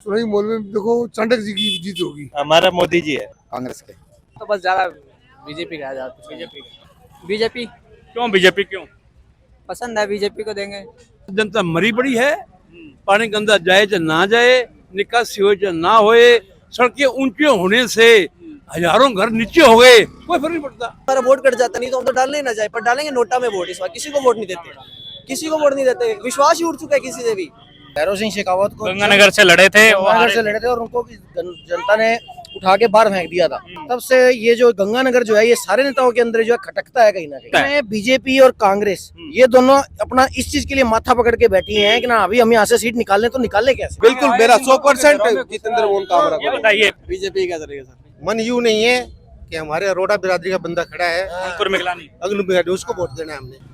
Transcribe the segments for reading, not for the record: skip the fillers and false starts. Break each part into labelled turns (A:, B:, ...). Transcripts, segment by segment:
A: चुनावी माहौल में देखो चाणक्य जी की जीत होगी।
B: हमारा मोदी जी है।
C: कांग्रेस के।
D: तो बस ज्यादा बीजेपी का ज्यादा बीजेपी
B: क्यों बीजेपी क्यों?
D: पसंद है, बीजेपी को देंगे।
E: जनता मरी पड़ी है, पानी गंदा जाए चाहे ना जाए, निकासी हो चाहे ना होए, सड़कें ऊंचे होने से हजारों घर नीचे हो गए, कोई फर्क नहीं पड़ता।
F: हमारा वोट कट जाता, नहीं तो हम तो डालने ही ना जाए, पर डालेंगे नोटा में वोट। इस बार किसी को वोट नहीं देते, किसी को वोट नहीं देते, विश्वास ही उठ चुका है किसी से भी।
C: भैरव सिंह शेखावत को
B: गंगानगर से लड़े थे
C: गंगानगर से लड़े थे और उनको जनता ने उठा के बाहर फेंक दिया था। तब से ये जो गंगानगर जो है, ये सारे नेताओं के अंदर जो है खटकता है कहीं ना कहीं। बीजेपी और कांग्रेस ये दोनों अपना इस चीज के लिए माथा पकड़ के बैठी हैं कि ना अभी हम यहाँ से सीट निकालने, तो निकाले कैसे?
A: बिल्कुल मेरा 100% जितेंद्र मोहन कामरा।
B: ये बताइए
E: बीजेपी क्या करेगा सर?
G: मन यूं नहीं है कि हमारे अरोड़ा बिरादरी का बंदा खड़ा है
B: अंकुर मिगलानी।
G: अग्नि बिरादरी, उसको वोट देना है हमने।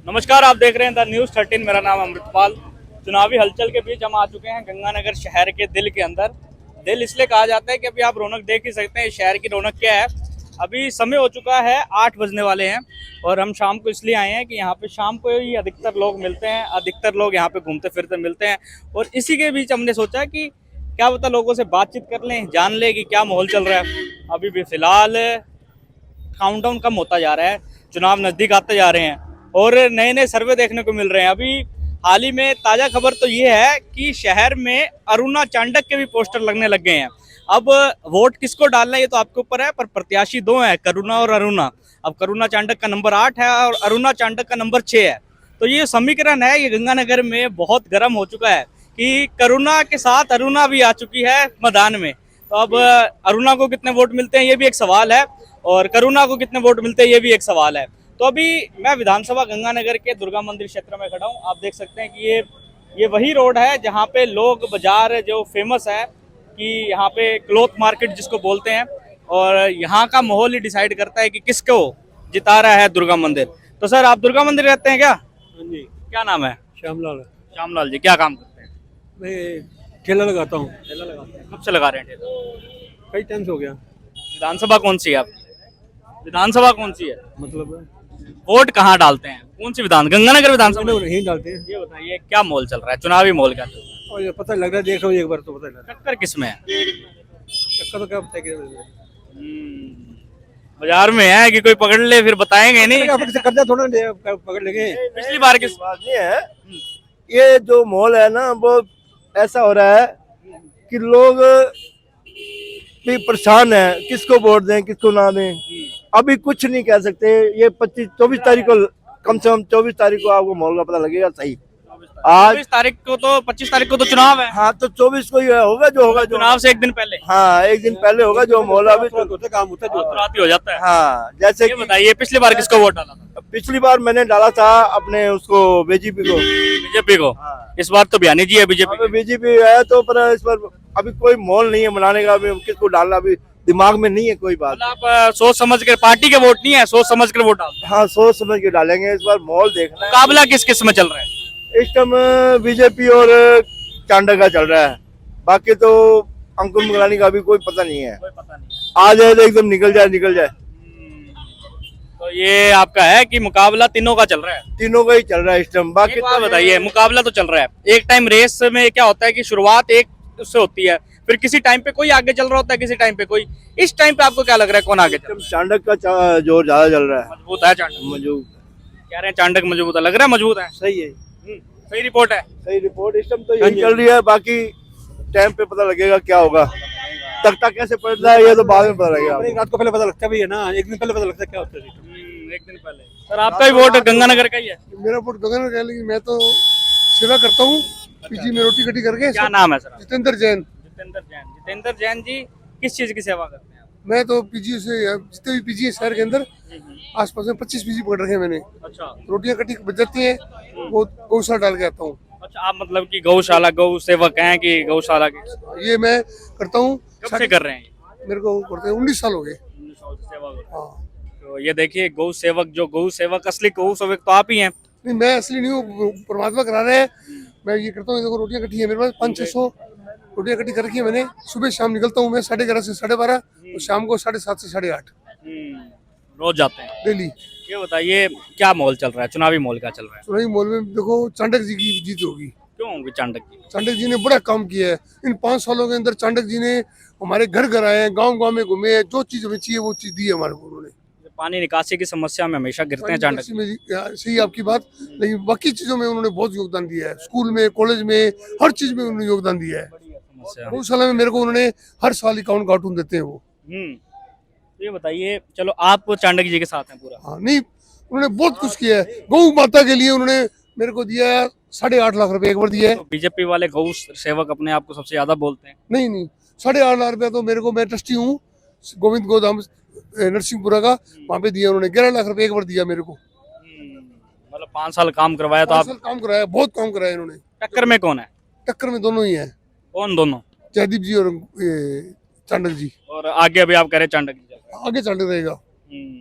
B: नमस्कार, आप देख रहे हैं द न्यूज़ 13। मेरा नाम अमृतपाल। चुनावी हलचल के बीच हम आ चुके हैं गंगानगर शहर के दिल के अंदर। दिल इसलिए कहा जाता है कि अभी आप रौनक देख ही सकते हैं। शहर की रौनक क्या है, अभी समय हो चुका है 8 बजने वाले हैं और हम शाम को इसलिए आए हैं कि यहाँ पे शाम को ही अधिकतर लोग मिलते हैं, अधिकतर लोग यहाँ पे घूमते फिरते मिलते हैं। और इसी के बीच हमने सोचा कि क्या पता लोगों से बातचीत कर लें, जान लें कि क्या माहौल चल रहा है। अभी भी फिलहाल काउंटडाउन कम होता जा रहा है, चुनाव नज़दीक आते जा रहे हैं और नए नए सर्वे देखने को मिल रहे हैं। अभी हाल ही में ताज़ा खबर तो ये है कि शहर में अरुणा चाणक्य के भी पोस्टर लगने लग गए हैं। अब वोट किसको डालना है ये तो आपके ऊपर है, पर प्रत्याशी 2 हैं, करुणा और अरुणा। अब करुणा चाणक्य का नंबर 8 है और अरुणा चाणक्य का नंबर 6 है। तो ये समीकरण है, ये गंगानगर में बहुत गर्म हो चुका है कि करुणा के साथ अरुणा भी आ चुकी है मैदान में। तो अब अरुणा को कितने वोट मिलते हैं ये भी एक सवाल है और करुणा को कितने वोट मिलते हैं ये भी एक सवाल है। तो अभी मैं विधानसभा गंगानगर के दुर्गा मंदिर क्षेत्र में खड़ा हूँ। आप देख सकते हैं कि ये वही रोड है जहाँ पे लोग बाजार जो फेमस है कि यहाँ पे क्लॉथ मार्केट जिसको बोलते हैं, और यहाँ का माहौल ही डिसाइड करता है कि किसको जिता रहा है दुर्गा मंदिर। तो सर आप दुर्गा मंदिर रहते हैं क्या?
E: हाँ जी।
B: क्या नाम है?
E: श्यामलाल।
B: श्यामलाल जी, क्या काम करते हैं?
E: मैं ठेला लगाता हूँ।
B: ठेला लगाते हैं। कब से लगा रहे हैं ठेला?
E: कई टाइम से हो गया।
B: विधानसभा कौन सी है आपकी? विधानसभा कौन सी है?
E: मतलब
B: वोट कहाँ डालते हैं? कौन सी गंगानगर विधानसभा
E: नहीं डालते हैं।
B: ये बताइए क्या माहौल चल रहा है, चुनावी माहौल क्या चल रहा है?
E: और ये पता लग रहा है, देख रहा हूँ एक बार तो पता लग रहा है।
B: टक्कर किस में है?
E: टक्कर तो क्या पता है
B: बाजार में है कि कोई पकड़ ले फिर बताएंगे नहीं।
E: कर्जा थोड़ा पकड़ लेंगे।
B: पिछली बार किस
H: बात नहीं है, ये जो माहौल है ना वो ऐसा हो रहा है कि लोग भी परेशान है, किसको वोट दें किसको ना दें। अभी कुछ नहीं कह सकते। ये 24 तारीख को, कम से कम 24 तारीख को आपको माहौल का पता लगेगा सही। आज
B: 25 तारीख को तो 25 तारीख को तो चुनाव है।
H: हाँ, तो 24 को ही होगा जो होगा।
B: चुनाव से एक दिन पहले।
H: हाँ, एक दिन पहले होगा जो माहौल अभी
E: काम होता है
B: रात ही हो जाता है।
H: हाँ, जैसे
B: ये बताइए पिछली बार किसको वोट डाला था?
H: पिछली बार मैंने डाला था अपने उसको बीजेपी को।
B: बीजेपी को।
H: हाँ।
B: इस बार तो बयानी जी है बीजेपी।
H: बीजेपी है तो पर इस बार अभी कोई माहौल नहीं है मनाने का, अभी किसको डालना अभी दिमाग में नहीं है कोई बात।
B: आप सोच समझ कर, पार्टी के वोट नहीं है, सोच समझ कर वोट डालते हैं।
H: हाँ, सोच समझ के डालेंगे। इस बार माहौल देखना है।
B: मुकाबला किस किस में चल रहा है?
H: इस टाइम बीजेपी और चांडा का चल रहा है, बाकी तो अंकुर मिगलानी का भी कोई पता नहीं है।
B: कोई पता नहीं।
H: आ जाए तो एकदम निकल जाए।
B: तो ये आपका है कि मुकाबला तीनों का चल रहा है?
H: तीनों का ही चल रहा है इस टाइम। बाकी
B: तो बताइए, मुकाबला तो चल रहा है। एक टाइम रेस में क्या होता है कि शुरुआत एक उससे होती है, फिर किसी टाइम पे कोई आगे चल रहा होता है, किसी टाइम पे कोई। इस टाइम पे आपको क्या लग रहा है कौन आगे चल रहा है?
H: चांडक का जोर ज्यादा चल रहा है।
B: मजबूत है चाणक्य?
H: मजबूत
B: कह रहे हैं चाणक्य मजबूत है, लग रहा है मजबूत है।
H: सही है।
B: सही रिपोर्ट है।
H: सही रिपोर्ट इस टाइम तो यही चल रही है, बाकी टाइम पे पता लगेगा क्या होगा। तख्ता कैसे पड़ता है ये तो बाद में पता लगेगा।
E: रात को पहले पता लगता भी है ना, एक दिन पहले पता लगता है क्या होता है।
B: एक दिन पहले। सर आपका ही वोट गंगानगर का ही है?
A: मेरा वोट गगन का है, लेकिन मैं तो सेवा करता हूँ पीजी में रोटी कटी करके।
B: क्या नाम है सर?
A: जितेंद्र जैन।
B: जितेंद्र जैन। जितेंद्र जैन जी किस चीज की सेवा करते हैं आप?
A: मैं तो पीजी से, जितने भी पीजी है शहर के अंदर आसपास में 25 पीजी पकड़ रखे हैं मैंने।
B: अच्छा।
A: रोटियां कटी बच जाती हैं, वो गौशाला डाल के आता हूँ।
B: अच्छा, आप मतलब कि गौशाला गौ सेवक हैं कि गौशाला के?
A: ये मैं करता हूँ।
B: कब से कर रहे हैं?
A: मेरे को करते हैं 19 साल हो गए।
B: 19 साल से सेवा कर रहे हैं।
A: हाँ।
B: तो ये देखिए गौ सेवक, जो गौ सेवक असली गौ सेवक तो आप ही हैं।
A: नहीं, मैं असली नहीं हूँ, परमात्मा करा रहे हैं। मैं ये करता हूँ, देखो रोटियां कटी है मेरे पास 500-600 रोटियां कटी कर रखी है मैंने। सुबह शाम निकलता हूँ मैं 11:30 से 12:30 और शाम को 7:30 से 8:30
B: रोज जाते हैं
A: डेली।
B: ये बताइए क्या माहौल चल रहा है, चुनावी माहौल क्या चल रहा है?
A: चुनावी माहौल में देखो चाणक्य जी की जीत होगी।
B: क्यों होंगे चाणक्य जी?
A: चाणक्य जी ने बड़ा काम किया है। इन 5 सालों के अंदर चाणक्य जी ने हमारे घर घर आए हैं, गांव गांव में घूमे हैं, जो चीज हमें चाहिए वो चीज दी है हमारे को उन्होंने।
B: पानी निकासी की समस्या में हमेशा गिरते हैं चाणक्य जी।
A: सही आपकी बात, लेकिन बाकी चीजों में उन्होंने बहुत योगदान दिया है। स्कूल में, कॉलेज में, हर चीज में उन्होंने योगदान दिया है।
B: समस्या।
A: गौशाला में मेरे को उन्होंने हर साल 51 कार्टून देते हैं वो।
B: तो ये बताइए, चलो आप चाणक्य जी के साथ हैं पूरा?
A: हाँ, नहीं उन्होंने बहुत कुछ किया है। गौ माता के लिए उन्होंने मेरे को दिया है 8.5 लाख रुपए एक बार दिया है।
B: तो बीजेपी वाले गौ सेवक अपने आप को सबसे ज्यादा बोलते हैं।
A: नहीं 8.5 लाख रुपया तो मेरे को, मैं ट्रस्टी हूँ गोविंद गोदाम नरसिंहपुरा का, वहाँ पे दिया उन्होंने। 11 लाख रुपए एक बार दिया मेरे को।
B: मतलब 5 साल काम करवाया तो
A: 5
B: आप।
A: साल काम कराया, बहुत काम कराया इन्होंने।
B: टक्कर में कौन है?
A: टक्कर में दोनों ही है,
B: कौन दोनों?
A: जयदीप जी और चाणक्य जी।
B: और आगे अभी आप कह रहे हैं चाणक्य जी?
A: आगे चाणक्य रहेगा,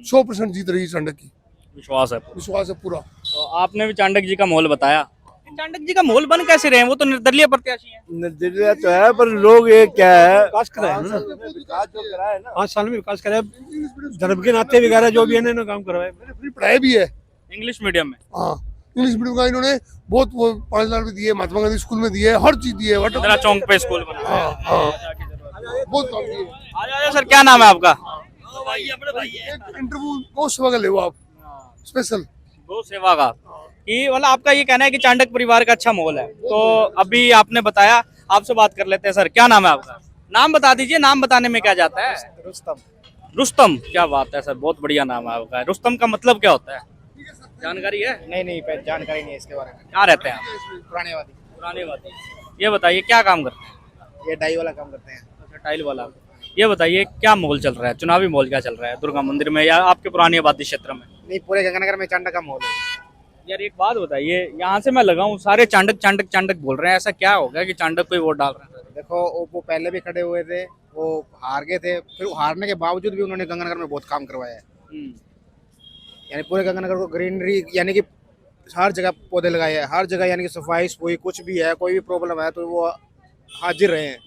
A: 100% जीत रही चाणक्य की,
B: विश्वास है?
A: विश्वास है पूरा।
B: तो आपने भी चाणक्य जी का मोल बताया। चाणक्य जी का मोल बन कैसे रहे हैं? वो तो निर्दलीय प्रत्याशी हैं।
H: निर्दलीय तो है, पर लोग ये क्या है,
E: विकास कराया है ना, 5 साल में विकास कराया, धर्म के नाते वगैरह जो भी है ना काम करवाया।
A: फ्री पढ़ाई भी है
B: इंग्लिश मीडियम में।
A: हाँ, इंग्लिश मीडियम का इन्होंने बहुत, वो 5 लाख रुपए दिए, महात्मा गांधी स्कूल में दिए, हर चीज दी है।
B: इंदिरा चौक पे स्कूल बना।
A: बहुत काम दिए।
B: आ सर, क्या नाम है आपका?
A: एक इंटरव्यू गौ सेवा का ले आप स्पेशल।
B: गौ सेवा का कि मतलब आपका ये कहना है कि चाणक्य परिवार का अच्छा मोल है। तो अभी आपने बताया, आपसे बात कर लेते हैं। सर, क्या नाम है आपका? नाम बता दीजिए, नाम बताने में क्या जाता है?
C: रुस्तम।
B: रुस्तम, क्या बात है सर, बहुत बढ़िया नाम है आपका। रुस्तम का मतलब क्या होता है, जानकारी है?
C: नहीं जानकारी नहीं है इसके बारे में।
B: कहाँ रहते हैं आप? पुराने वादी। ये बताइए क्या काम करते हैं?
C: ये डाई वाला काम करते हैं।
B: अच्छा, टाइल वाला। ये बताइए क्या माहौल चल रहा है, चुनावी माहौल क्या चल रहा है दुर्गा मंदिर में या आपके पुरानी आबादी क्षेत्र में?
C: नहीं, पूरे गंगानगर में चाणक्य का माहौल है।
B: यार एक बात बताइए, यहाँ से मैं लगा हूँ सारे चाणक्य बोल रहे हैं, ऐसा क्या हो गया कि चाणक्य को ही वोट डाल रहे हैं?
C: देखो, वो पहले भी खड़े हुए थे, वो हार गए थे, फिर हारने के बावजूद भी उन्होंने गंगानगर में बहुत काम करवाया है। यानी पूरे गंगानगर को ग्रीनरी, यानी कि हर जगह पौधे लगाए हैं, हर जगह यानी कि सफाई कोई कुछ भी है, कोई भी प्रॉब्लम है तो वो हाजिर रहे हैं।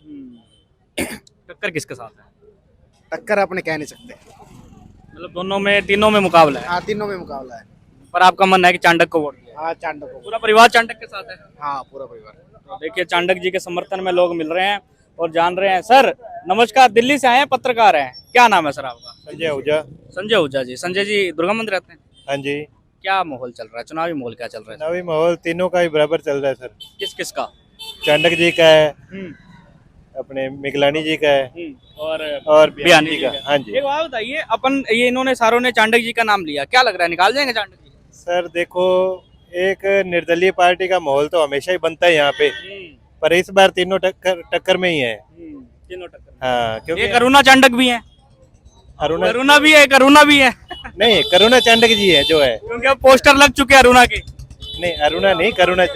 B: टक्कर किसके साथ है?
C: टक्कर अपने कह नहीं सकते।
B: मतलब दोनों में, तीनों में मुकाबला है?
C: हाँ, तीनों में मुकाबला है।
B: पर आपका मन है कि चाणक्य को वोट दिया?
C: हाँ, चाणक्य को।
B: पूरा परिवार चाणक्य के साथ है?
C: हाँ, पूरा परिवार।
B: तो देखिए, चाणक्य जी के समर्थन में लोग मिल रहे हैं और जान रहे हैं। सर नमस्कार, दिल्ली से आए हैं, पत्रकार हैं। क्या नाम है सर आपका?
G: संजय आहूजा।
B: संजय आहूजा जी। संजय जी दुर्गा मंदिर रहते हैं?
G: हाँ जी।
B: क्या माहौल चल रहा है, चुनावी माहौल क्या चल रहा है?
G: चुनावी माहौल तीनों का ही बराबर चल रहा है सर।
B: किस किस का?
G: चाणक्य जी का है, अपने मिगलानी जी का है, और
B: बयानी
G: जी का। हाँ जी।
B: एक बात बताइए, अपन ये इन्होंने सारों ने चाणक्य जी का नाम लिया, क्या लग रहा है निकाल जाएंगे चाणक्य जी?
G: सर देखो, एक निर्दलीय पार्टी का माहौल तो हमेशा ही बनता है यहाँ पे, पर इस बार तीनों टक्कर में ही है।
B: तीनों टक्कर।
G: हाँ, क्योंकि
B: एक अरुणा चाणक्य भी है।
G: अरुणा
B: अरुणा भी है, एक अरुणा भी है।
G: नहीं, करुणा चाणक्य जी है जो है।
B: क्योंकि अब पोस्टर लग चुके हैं अरुणा के।
G: नहीं, अरुणा नहीं, करुणा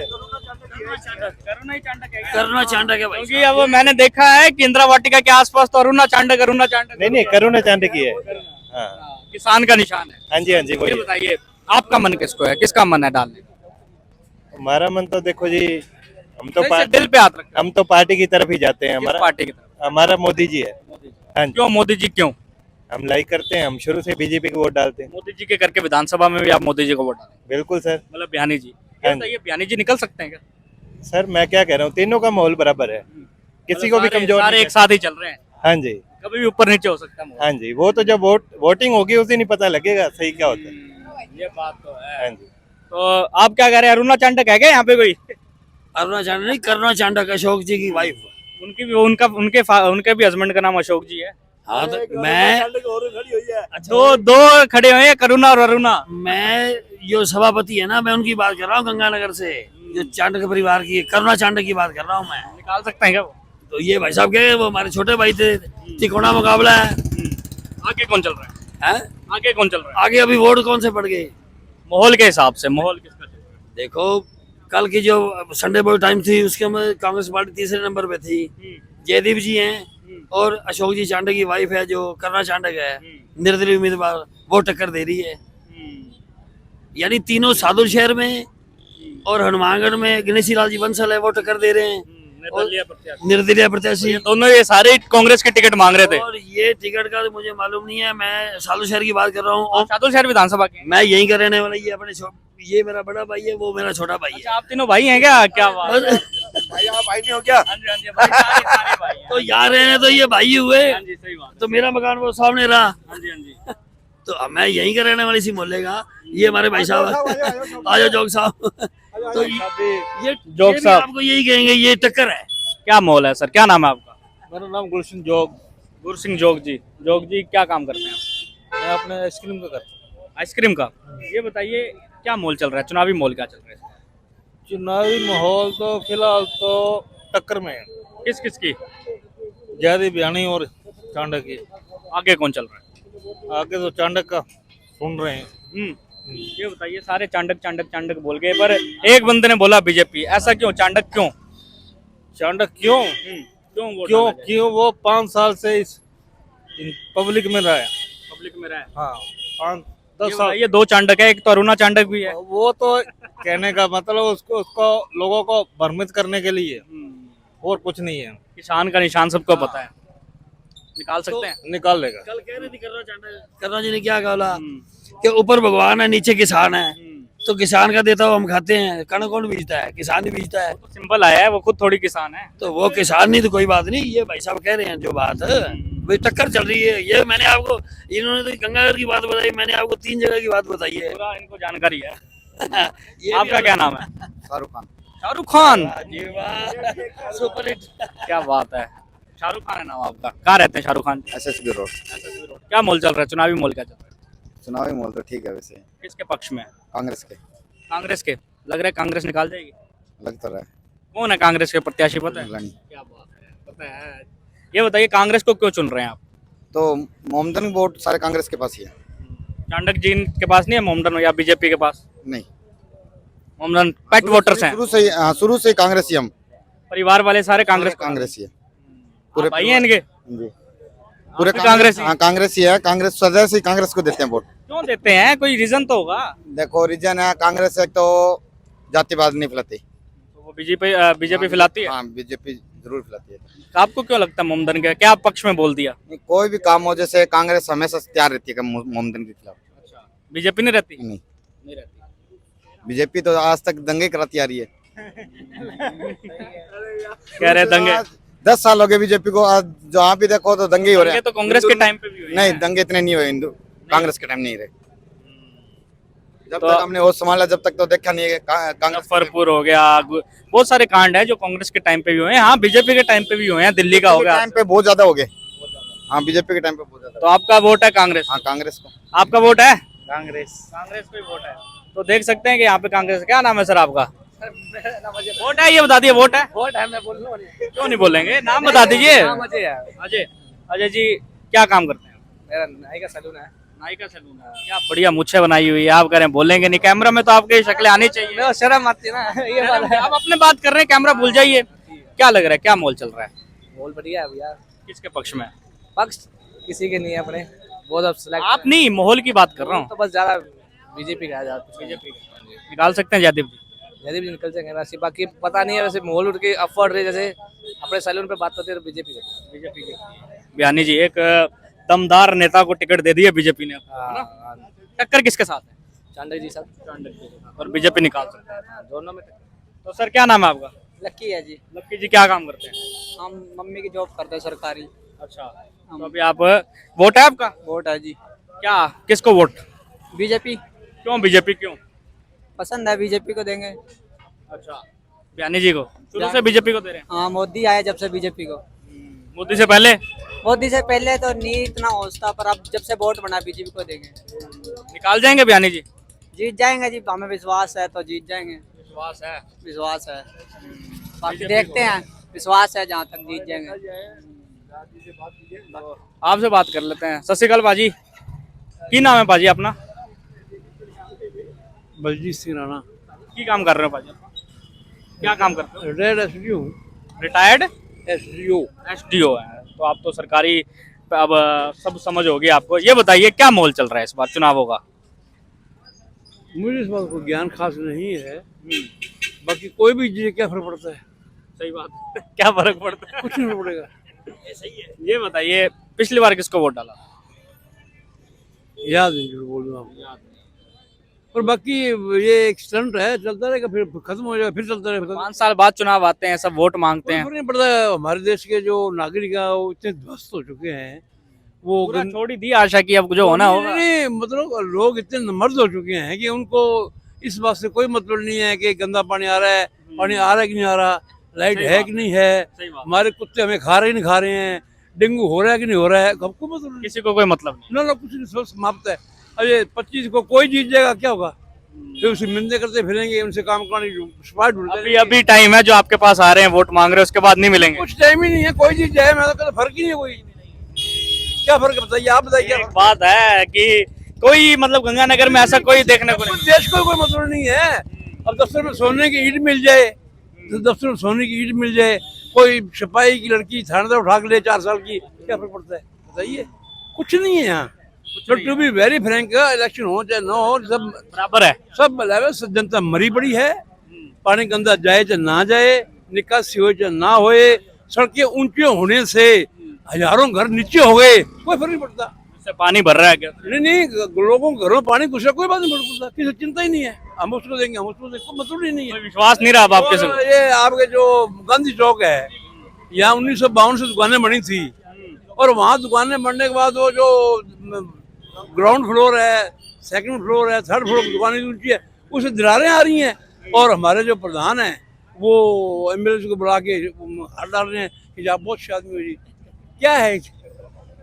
B: करुणा चाणक्य भाई। क्योंकि अब मैंने देखा है कि इंदिरा वाटिका के आसपास तो अरुणा चाणक्य
G: नहीं, करुणा चाणक्य है। हाँ,
B: किसान का निशान है।
G: हाँ जी, हाँ जी।
B: ये बताइए आपका मन किसको है, किसका मन है डालने?
G: हमारा मन तो देखो जी,
B: दिल पे हाथ रखते
G: हम तो पार्टी की तरफ ही जाते हैं।
B: हैं पार्टी की तरफ।
G: हमारा मोदी जी है। हाँ जी।
B: क्यों मोदी जी, क्यों?
G: हम लाइक करते हैं, हम शुरू से बीजेपी को वोट डालते हैं।
B: मोदी जी के करके विधानसभा में भी आप मोदी जी को वोट डालें?
G: बिल्कुल सर।
B: मतलब बयानी जी।
G: हाँ।
B: बताइए बयानी जी निकल सकते हैं क्या?
G: सर मैं क्या कह रहा हूँ, तीनों का माहौल बराबर है, किसी को भी कमजोर
B: सारे
G: नहीं
B: एक साथ ही चल रहे हैं।
G: हाँ जी,
B: कभी भी ऊपर नीचे हो सकता है।
G: हाँ जी। वो तो जब वोटिंग होगी उस दिन ही पता लगेगा सही क्या होता है।
B: ये बात तो है।
G: हाँ जी।
B: तो आप क्या कह रहे हैं, अरुणा चाणक्य है क्या यहाँ पे कोई?
E: अरुणा चाणक्य नहीं, करुणा चाणक्य, अशोक जी की वाइफ।
B: उनकी भी, उनके भी हस्बैंड का नाम अशोक जी है।
E: हाँ, तो मैं
B: दो खड़े हुए हैं, करुणा और अरुणा।
E: मैं जो सभापति है ना, मैं उनकी बात कर रहा हूँ गंगानगर से, जो चाणक्य परिवार की, करुणा चाणक्य की बात कर रहा हूँ मैं।
B: निकाल सकते हैं क्या वो?
E: तो ये भाई साहब के, वो हमारे छोटे भाई थे, तिकोना मुकाबला है।
B: आगे कौन चल रहा है? आगे कौन चल रहा है?
E: आगे अभी वोट कौन से पड़ गए?
B: माहौल के हिसाब से माहौल किसका चल रहा है?
E: देखो, कल की जो संडे बॉय टाइम थी उसके में कांग्रेस पार्टी तीसरे नंबर पे थी। जयदीप जी हैं और अशोक जी चाणक्य की वाइफ है जो करुणा चाणक्य है, निर्दलीय उम्मीदवार, वो टक्कर दे रही है। यानी तीनों सादुल शहर में और हनुमानगढ़ में गणेशी लाल जी बंसल है, वो टक्कर दे रहे हैं। निर्दलीय प्रत्याशी
B: दोनों ये सारे कांग्रेस के टिकट मांग रहे थे।
E: और ये टिकट का तो मुझे मालूम नहीं है, मैं सादुल शहर की बात कर रहा हूँ।
B: सादुल शहर विधानसभा के?
E: मैं यहीं का रहने वाला, ये अपने ये मेरा बड़ा भाई है, वो मेरा छोटा भाई
B: अच्छा, आप तीनों भाई हैं क्या? क्या बात है।
E: है।
H: भाई आप भाई नहीं हो क्या?
B: हाँ जी, हाँ जी, भाई सारे सारे भाई हैं।
E: तो यार हैं तो ये भाई हुए।
B: हाँ जी, सही बात है।
E: तो मेरा मकान वो सामने रहा,
B: हाँ जी, हाँ जी।
E: तो मैं यहीं का रहने वाली सी मोहल्ले का। ये हमारे भाई साहब, आ जाओ जोग साहब। तो ये
B: जोग
E: भी
B: साहब।
E: आपको यही कहेंगे, ये टक्कर है।
B: क्या मोल है सर? क्या नाम है आपका?
G: मेरा नाम गुलशन जोग।
B: गुरसिंह जोग जी। जोग जी क्या काम करते हैं आप?
G: मैं अपने आइसक्रीम का करता हूँ।
B: आइसक्रीम का। ये बताइए क्या मोल चल रहा है, चुनावी मोल क्या चल रहा है?
G: चुनावी माहौल तो फिलहाल तो टक्कर में है,
B: किस किस की?
G: जयदीप यानी और चांडक की।
B: आगे कौन चल रहा है?
G: आगे तो चांडक का सुन रहे हैं।
B: ये बताइए, सारे चांडक चांडक चांडक बोल गए, पर एक बंदे ने बोला बीजेपी। ऐसा क्यों? चांडक क्यों?
G: चांडक क्यों?
B: क्यों वोट
G: क्यों
B: डाला जाए?
G: क्यों? वो 5 साल से इस पब्लिक में रहा है।
B: पब्लिक में रहा है।
G: हाँ, 5-10
B: ये
G: साल।
B: बताइए, दो चांडक है, एक तो अरुणा चांडक भी है।
G: वो तो कहने का मतलब उसको लोगों को भ्रमित करने के लिए, और कुछ नहीं है।
B: किसान का निशान सबको पता है, निकाल सकते हैं।
G: निकाल लेगा।
E: कल कह रहे थे करना जी ने क्या कहा कि ऊपर भगवान है, नीचे किसान है। तो किसान का देता हुआ हम खाते हैं। कणक कौन बीजता है? किसान ही बीजता है।
B: तो सिंपल आया है, वो खुद थोड़ी किसान है।
E: तो वो किसान नहीं तो कोई बात नहीं। ये भाई साहब कह रहे हैं जो बात है, भाई टक्कर चल रही है। ये मैंने आपको, इन्होंने तो गंगानगर की बात बताई, मैंने आपको 3 जगह की बात बताई है।
B: पूरा इनको जानकारी है।
E: ये
B: आपका क्या नाम है?
H: शाहरुख खान।
B: शाहरुख खान।
E: जी वाह, सुपर हिट।
B: क्या बात है, शाहरुख खान है नाम आपका। कहाँ रहते हैं शाहरुख खान?
H: SSB road.
B: क्या मोल चल रहा है, चुनावी मोल क्या चल रहा है?
H: चुनावी माहौल तो ठीक है वैसे,
B: किसके पक्ष में?
H: कांग्रेस के
B: कांग्रेस के। लग रहा है कांग्रेस निकाल जाएगी।
H: लग तो रहा है।
B: कौन है कांग्रेस के प्रत्याशी, पता है?
H: लानी।
B: क्या बात है, पता है। ये बताइए, कांग्रेस को क्यों चुन रहे हैं आप?
H: तो मोमदन वोट सारे कांग्रेस के पास ही है।
B: चांडक जी के पास नहीं है मोमडन, या बीजेपी के पास?
H: नहीं,
B: मोमडन पेट वोटर्स हैं।
H: शुरू से ही कांग्रेस ही हम
B: परिवार वाले सारे कांग्रेस
H: कांग्रेस ही है।
B: पूरे भाई हैं इनके।
H: जी, पूरे
B: आप भी कांग्रेस ही?
H: हाँ कांग्रेस ही है। कांग्रेस सदैव से ही कांग्रेस को देते हैं वोट।
B: क्यों देते हैं? कोई रीजन तो होगा।
H: देखो रीजन है, कांग्रेस एक तो जातिवाद नहीं फैलाती।
B: तो वो बीजेपी फैलाती है।
H: हाँ, बीजेपी जरूर फैलाती है।
B: तो आपको क्यों लगता है मोमडन के क्या पक्ष में बोल दिया?
H: नहीं, कोई भी काम हो, जैसे कांग्रेस हमेशा तैयार रहती है मोमदन के खिलाफ।
B: बीजेपी नहीं रहती?
H: नहीं,
B: नहीं रहती।
H: बीजेपी तो आज तक दंगे कराती आ रही है।
B: कह रहे दंगे।
H: 10 साल हो गए बीजेपी को। आज जहाँ भी देखो तो दंगे ही हो रहे
B: दंगे
H: हैं।
B: तो कांग्रेस के टाइम पे भी हुए
H: नहीं,
B: हैं।
H: दंगे इतने नहीं हुए हिंदू कांग्रेस के टाइम नहीं रहे। जब
B: तो-
H: तक हमने होश संभाला, जब तक तो देखा नहीं है कांग्रेस।
B: मुजफ्फरपुर हो गया, बहुत सारे कांड है जो कांग्रेस के टाइम पे भी हुए हैं। हाँ, बीजेपी के टाइम पे भी हुए हैं, दिल्ली का हो गया।
H: टाइम पे बहुत ज्यादा हो गए। हाँ, बीजेपी के टाइम पे बहुत ज्यादा।
B: तो आपका वोट है कांग्रेस?
H: हाँ, कांग्रेस को।
B: आपका वोट है?
G: कांग्रेस।
B: कांग्रेस को ही वोट है। तो देख सकते हैं कि यहाँ पे कांग्रेस। क्या नाम है सर आपका? वोट है, ये बता दिए। वोट है?
D: वोट है, मैं बोल रहा हूँ।
B: क्यों नहीं बोलेंगे? नाम बता दीजिए।
D: नाम अजय है।
B: अजय। अजय जी क्या काम करते हैं?
D: मेरा नाई का सैलून है।
B: नाई का सैलून है। क्या बढ़िया मुच्छे बनाई हुई है। आप कह रहे हैं बोलेंगे नहीं, कैमरा में तो आपकी शक्लें आनी चाहिए।
D: मेरा शर्म आती है ना, ये बात है।
B: आप अपने बात कर रहे हैं, कैमरा भूल जाइए। क्या लग रहा है, क्या मोल चल रहा है?
D: बोल बढ़िया है भैया।
B: किसके पक्ष में?
D: पक्ष किसी के नहीं है अपने, बहुत अब select
B: आप
D: है।
B: नहीं, माहौल की बात कर रहा हूँ।
D: तो बस ज्यादा बीजेपी का है ज्यादा।
B: बीजेपी निकाल सकते हैं जयदीप जी?
D: जयदीप जी निकल जाएंगे वैसे, बाकी पता नहीं है। वैसे माहौल उठ के अफवर्ड रहे, जैसे अपने सैलून पे बात होती है तो बीजेपी का।
B: बीजेपी के बयानी जी, एक दमदार नेता को टिकट दे दी है बीजेपी ने, है ना? टक्कर किसके साथ है?
D: चांडक जी साहब।
B: चांडक के साथ। और बीजेपी निकाल सकते हैं।
D: दोनों में
B: तो सर क्या नाम है आपका?
F: लक्की है जी।
B: लक्की जी क्या काम करते हैं?
F: हम मम्मी की जॉब करते हैं सरकारी।
B: अच्छा, तो अभी आप वोट है आपका?
F: वोट है जी।
B: क्या किसको वोट?
F: बीजेपी
B: क्यों बीजेपी क्यों?
F: पसंद है, बीजेपी को देंगे।
B: अच्छा, बयानी जी को शुरू से बीजेपी को दे रहे हैं?
F: हाँ, मोदी आए जब से बीजेपी को।
B: मोदी से पहले?
F: मोदी से पहले तो नहीं इतना होश था, पर अब जब से वोट बना बीजेपी को देंगे।
B: निकाल जाएंगे बयानी जी?
F: जीत जाएंगे जी, हमें विश्वास है, तो जीत जाएंगे।
B: विश्वास है।
F: विश्वास है, बाकी देखते हैं। विश्वास है, जहाँ तक जीत जाएंगे।
B: आपसे बात कर लेते हैं। सत श्रीकाल भाजी, की नाम है भाजी अपना?
E: बलजीत सिंह राणा।
B: की काम कर रहे हो भाजी? क्या काम करते हो?
E: Retired SDO.
B: Retired
E: SDO.
B: SDO है, तो आप तो सरकारी अब सब समझ होगी आपको। ये बताइए क्या मोल चल रहा है इस बार चुनावों का?
E: मुझे इस बात को ज्ञान खास नहीं है, बाकी कोई भी चीज क्या फर्क पड़ता है?
B: सही बात क्या फर्क पड़ता है?
E: कुछ नहीं फर्क पड़ेगा।
B: सही है। ये बताइए, पिछली बार किसको वोट डाला?
E: याद नहीं, झूठ बोल दूं आपको।
I: और बाकी ये एक स्टंट है, चलता रहेगा, फिर खत्म हो जाएगा, फिर चलता रहेगा।
B: 5 साल बाद चुनाव आते हैं, सब वोट मांगते
I: कोई
B: हैं।
I: फर्क नहीं पड़ता है। हमारे देश के जो नागरिक हैं वो इतने ध्वस्त हो चुके हैं, वो
B: पूरा छोड़ ही दी आशा की अब जो होना होगा।
I: नहीं, मतलब लोग इतने मर्द हो चुके हैं कि उनको इस बात से कोई मतलब नहीं है कि गंदा पानी आ रहा है, पानी आ रहा है कि नहीं आ रहा, लाइट
B: सही
I: है
B: बात
I: कि नहीं है,
B: सही बात।
I: हमारे कुत्ते हमें खा रहे हैं नहीं खा रहे हैं, डेंगू हो रहा है कि नहीं हो रहा है, सबको मतलब नहीं।
B: किसी को कोई मतलब नहीं।
I: ना कुछ नहीं, सब समाप्त है। अब ये 25 को कोई जीत जाएगा क्या होगा, फिर उसे मिलने करते फिरेंगे, उनसे काम कराने स्पार्ट
B: अभी अभी टाइम है, जो आपके पास आ रहे हैं वोट मांग रहे हैं, उसके बाद नहीं मिलेंगे।
I: कुछ टाइम ही नहीं है, कोई जीत जाए, मैं तो कहता फर्क ही नहीं है कोई। क्या फर्क है बताइए, आप बताइए।
B: एक बात है कि कोई मतलब गंगानगर में ऐसा कोई देखने को नहीं।
I: देश को कोई मतलब नहीं है। अब दफ्तर में सोने की ईंट मिल जाए, तो दफ्तर में सोने की ईंट मिल जाए, कोई सिपाही की लड़की थानेदार उठा के ले 4 साल की, क्या फर्क पड़ता है बताइए। कुछ नहीं है यहाँ। तो to be very frank, election हो चाहे ना हो, सब
B: बराबर है।
I: सब बराबर। सब जनता मरी पड़ी है, पानी गंदा जाए चाहे ना जाए, निकासी हो चाहे ना होए, सड़कें ऊंचे होने से हजारों घर नीचे हो गए, कोई फर्क नहीं पड़ता।
B: इससे पानी भर रहा है क्या?
I: नहीं, लोगों के घरों में पानी घुसा, कोई बात नहीं पड़ता, किसी चिंता ही नहीं है। हम उसको देंगे, हम उसको देंगे, कोई मतलब ही नहीं है।
B: कोई विश्वास नहीं रहा अब आपके से।
I: और ये आपके जो गांधी चौक है, यहाँ 1952 से दुकानें बनी थी, और वहाँ दुकानें बनने के बाद वो जो ग्राउंड फ्लोर है, सेकंड फ्लोर है, थर्ड फ्लोर दुकानें ऊंची है, उसे दरारें आ रही हैं। और हमारे जो प्रधान हैं वो एम्बुलेंस को बुला के हाथ डाल रहे हैं कि आप बहुत सी आदमी हो जी। क्या है,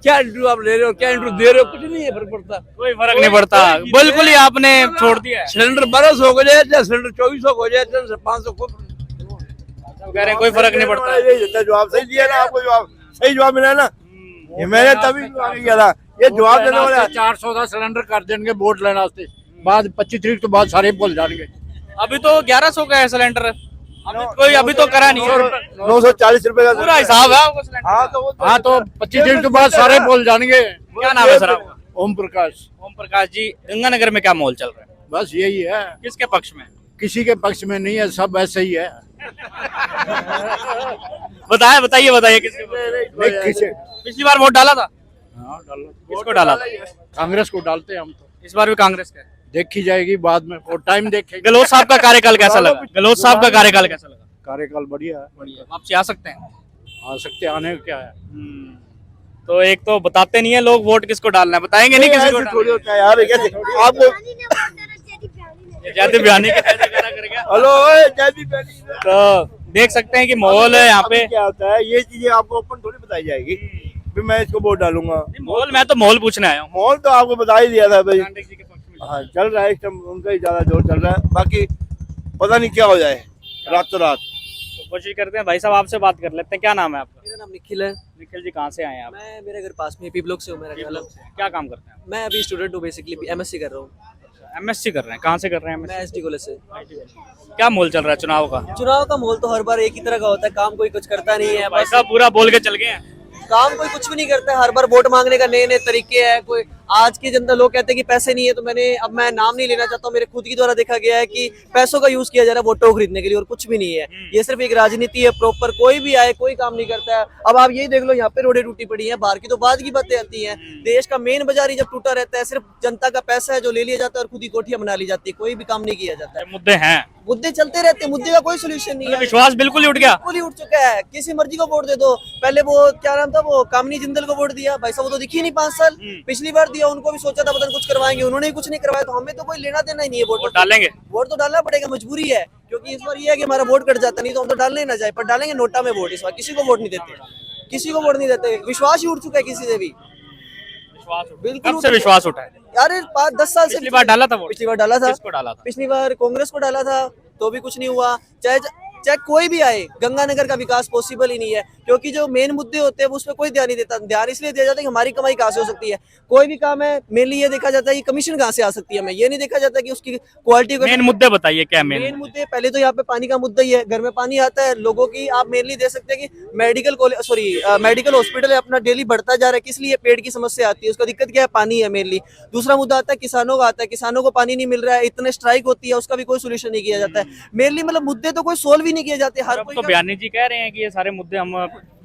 I: क्या इंटरव्यू आप ले रहे हो, क्या इंटरव्यू दे रहे हो, कुछ नहीं है, फर्क पड़ता।
B: कोई फर्क नहीं पड़ता, बिल्कुल ही आपने छोड़ दिया है।
I: सिलेंडर 1200 हो जाए चाहे सिलेंडर 2400 हो जाए चाहे 500 को,
B: कह रहे हैं कोई फर्क नहीं पड़ता।
H: यही होता है, जवाब सही दिया ना आपको, जवाब सही जवाब मिला ना, ये मैंने तभी आगे किया था, ये जवाब देने वाला
J: 400 का सिलेंडर कर देंगे वोट लेने वास्ते, बाद 25 तारीख तो बाद सारे भूल जाएंगे।
B: अभी तो 1100 का है सिलेंडर, कोई अभी तो करा नहीं है।
H: 940 रुपए का
B: पूरा हिसाब है आपको सिलेंडर।
J: हाँ तो 25 तारीख के बाद सारे भूल जाएंगे।
B: क्या नाम है सर आपका?
J: ओम प्रकाश।
B: ओम प्रकाश जी, गंगानगर में क्या माहौल चल रहा है?
J: बस यही है,
B: किसके पक्ष में?
J: किसी के पक्ष में नहीं है, सब ऐसे ही है।
B: बताइए किसके पक्ष में? पिछली बार वोट डाला था?
J: हाँ डालो।
B: किसको डाला था?
J: कांग्रेस को डालते हैं हम तो।
B: इस बार भी कांग्रेस का है।
J: देखी जाएगी बाद में, और टाइम देखेंगे।
B: गहलोत साहब का कार्यकाल कैसा लगा? गहलोत साहब का कार्यकाल कैसा लगा?
J: कार्यकाल बढ़िया है।
B: बढ़िया, वापसी आ सकते हैं?
J: आ सकते हैं, आने का क्या है।
B: तो एक तो बताते नहीं है लोग वोट किसको डालना है, बताएंगे नहीं किसी को डालना
H: थोड़ी होता है यार, कैसे आपको
B: है। जयदीप बयानी के जैसे करा कर गया।
H: हेलो जयदीप बयानी।
B: तो देख सकते हैं कि माहौल है यहाँ पे।
H: क्या होता है, ये चीजें आपको ओपन थोड़ी बताई जाएगी, फिर मैं इसको वोट डालूंगा।
B: माहौल, मैं तो माहौल पूछने आया हूँ।
H: माहौल तो आपको बता ही दिया था भाई। हाँ चल रहा है इस टाइम, उनका ही ज्यादा जोर चल रहा है, बाकी पता नहीं क्या हो जाए रातों रात।
B: तो कोशिश करते हैं, भाई साहब आपसे बात कर लेते हैं। क्या नाम है आपका?
F: मेरा नाम निखिल है।
B: निखिल जी, कहाँ से आए हैं आप?
F: मैं मेरे घर पास में पी ब्लॉक से हूँ, मेरा घर।
B: क्या काम करते हैं?
F: मैं अभी स्टूडेंट हूँ, बेसिकली एमएससी कर रहा हूँ।
B: एमएससी कर रहे हैं, कहाँ से कर रहे हैं?
F: मैं एसडी कॉलेज से।
B: क्या माहौल चल रहा है चुनाव का?
F: चुनाव का माहौल तो हर बार एक ही तरह का होता है, काम कोई कुछ करता नहीं है।
B: भाई
F: बस
B: साहब पूरा बोल के चल गए हैं।
F: काम कोई कुछ भी नहीं करता है, हर बार वोट मांगने का नए नए तरीके हैं। कोई आज की जनता, लोग कहते हैं कि पैसे नहीं है, तो अब मैं नाम नहीं लेना चाहता हूँ, मेरे खुद की द्वारा देखा गया है कि पैसों का यूज किया जा रहा है वोटों को खरीदने के लिए, और कुछ भी नहीं है। ये सिर्फ एक राजनीति है प्रॉपर, कोई भी आए कोई काम नहीं करता है। अब आप यही देख लो, यहाँ पे रोडें टूटी पड़ी हैं, बाहर की तो बाद की बातें आती हैं। देश का मेन बाजार ही जब टूटा रहता है, सिर्फ जनता का पैसा है जो ले लिया जाता है और खुद ही कोठियां बना ली जाती है, कोई भी काम नहीं किया जाता है।
B: मुद्दे हैं,
F: मुद्दे चलते रहते हैं, मुद्दे का कोई सोल्यूशन नहीं है।
B: विश्वास बिल्कुल ही उठ गया।
F: बिल्कुल ही उठ चुका है, किसी मर्जी को वोट दे दो। पहले वो क्या नाम था, वो कामनी जिंदल को वोट दिया, भाई साहब वो तो दिखी नहीं 5 साल। पिछली बार दिया, उनको भी सोचा था पता नहीं कुछ करवाएंगे, उन्होंने कुछ नहीं करवाया, तो हमें तो कोई लेना देना ही नहीं है। वोट
B: डालेंगे,
F: वोट तो डालना पड़ेगा, मजबूरी है, क्योंकि इस बार ये है कि हमारा वोट कट जाता, नहीं तो हम तो डालने ही ना जाए, पर डालेंगे नोटा में वोट। इस बार किसी को वोट नहीं देते, किसी को वोट नहीं देते। विश्वास ही उठ चुका है किसी से भी, बिल्कुल।
B: कब से विश्वास उठा है?
F: यार 5-10 साल से।
B: पिछली बार डाला था वोट?
F: पिछली बार डाला था।
B: किसको डाला था?
F: पिछली बार कांग्रेस को डाला था, तो भी कुछ नहीं हुआ। चाहे कोई भी आए, गंगानगर का विकास पॉसिबल ही नहीं है, क्योंकि जो मेन मुद्दे होते हैं उस पर कोई ध्यान नहीं देता। ध्यान इसलिए दिया जाता है कि हमारी कमाई कहाँ से हो सकती है। कोई भी काम है मेनली ये देखा जाता है कि कमीशन कहाँ से आ सकती है, हमें ये नहीं देखा जाता कि उसकी क्वालिटी।
B: मेन मुद्दे बताइए, क्या मेन
F: मुद्दे? पहले तो यहाँ पे पानी का मुद्दा ही है, घर में पानी आता है लोगों की। आप मेनली देख सकते हैं कि मेडिकल हॉस्पिटल है अपना डेली बढ़ता जा रहा है, किस लिए? पेट की समस्या आती है, उसका दिक्कत क्या है? पानी है मेनली। दूसरा मुद्दा आता है किसानों का, आता है किसानों को पानी नहीं मिल रहा है, इतने स्ट्राइक होती है, उसका भी कोई सोल्यूशन नहीं किया जाता है। मेनली मतलब मुद्दे तो कोई सोल्व ही नहीं किए जाते। हर कोई
B: तो बयानी जी कह रहे हैं कि ये सारे मुद्दे हम।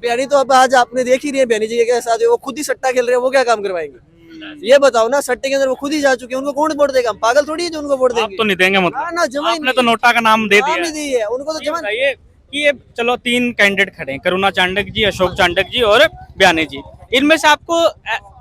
F: बयानी तो अब आज आपने देख ही रही है, बयानी जी के साथ वो खुद ही सट्टा खेल रहे हैं, वो क्या काम करवाएंगे? ये बताओ ना, सट्टे के अंदर वो खुद ही जा चुके हैं, उनको कौन वोट देगा? हम पागल थोड़ी है जो उनको वोट
B: आप
F: देंगे।
B: तो नहीं देंगे मतलब?
F: ना ना, जमा ही
B: आपने
F: नहीं।
B: तो नोटा का नाम दे
F: नाम
B: दिया
F: नहीं दी है उनको तो
B: ये
F: जमा।
B: बताइए कि ये चलो 3 कैंडिडेट खड़े हैं, करुणा चांडक जी, अशोक चांडक जी और बयानी जी, इनमें से आपको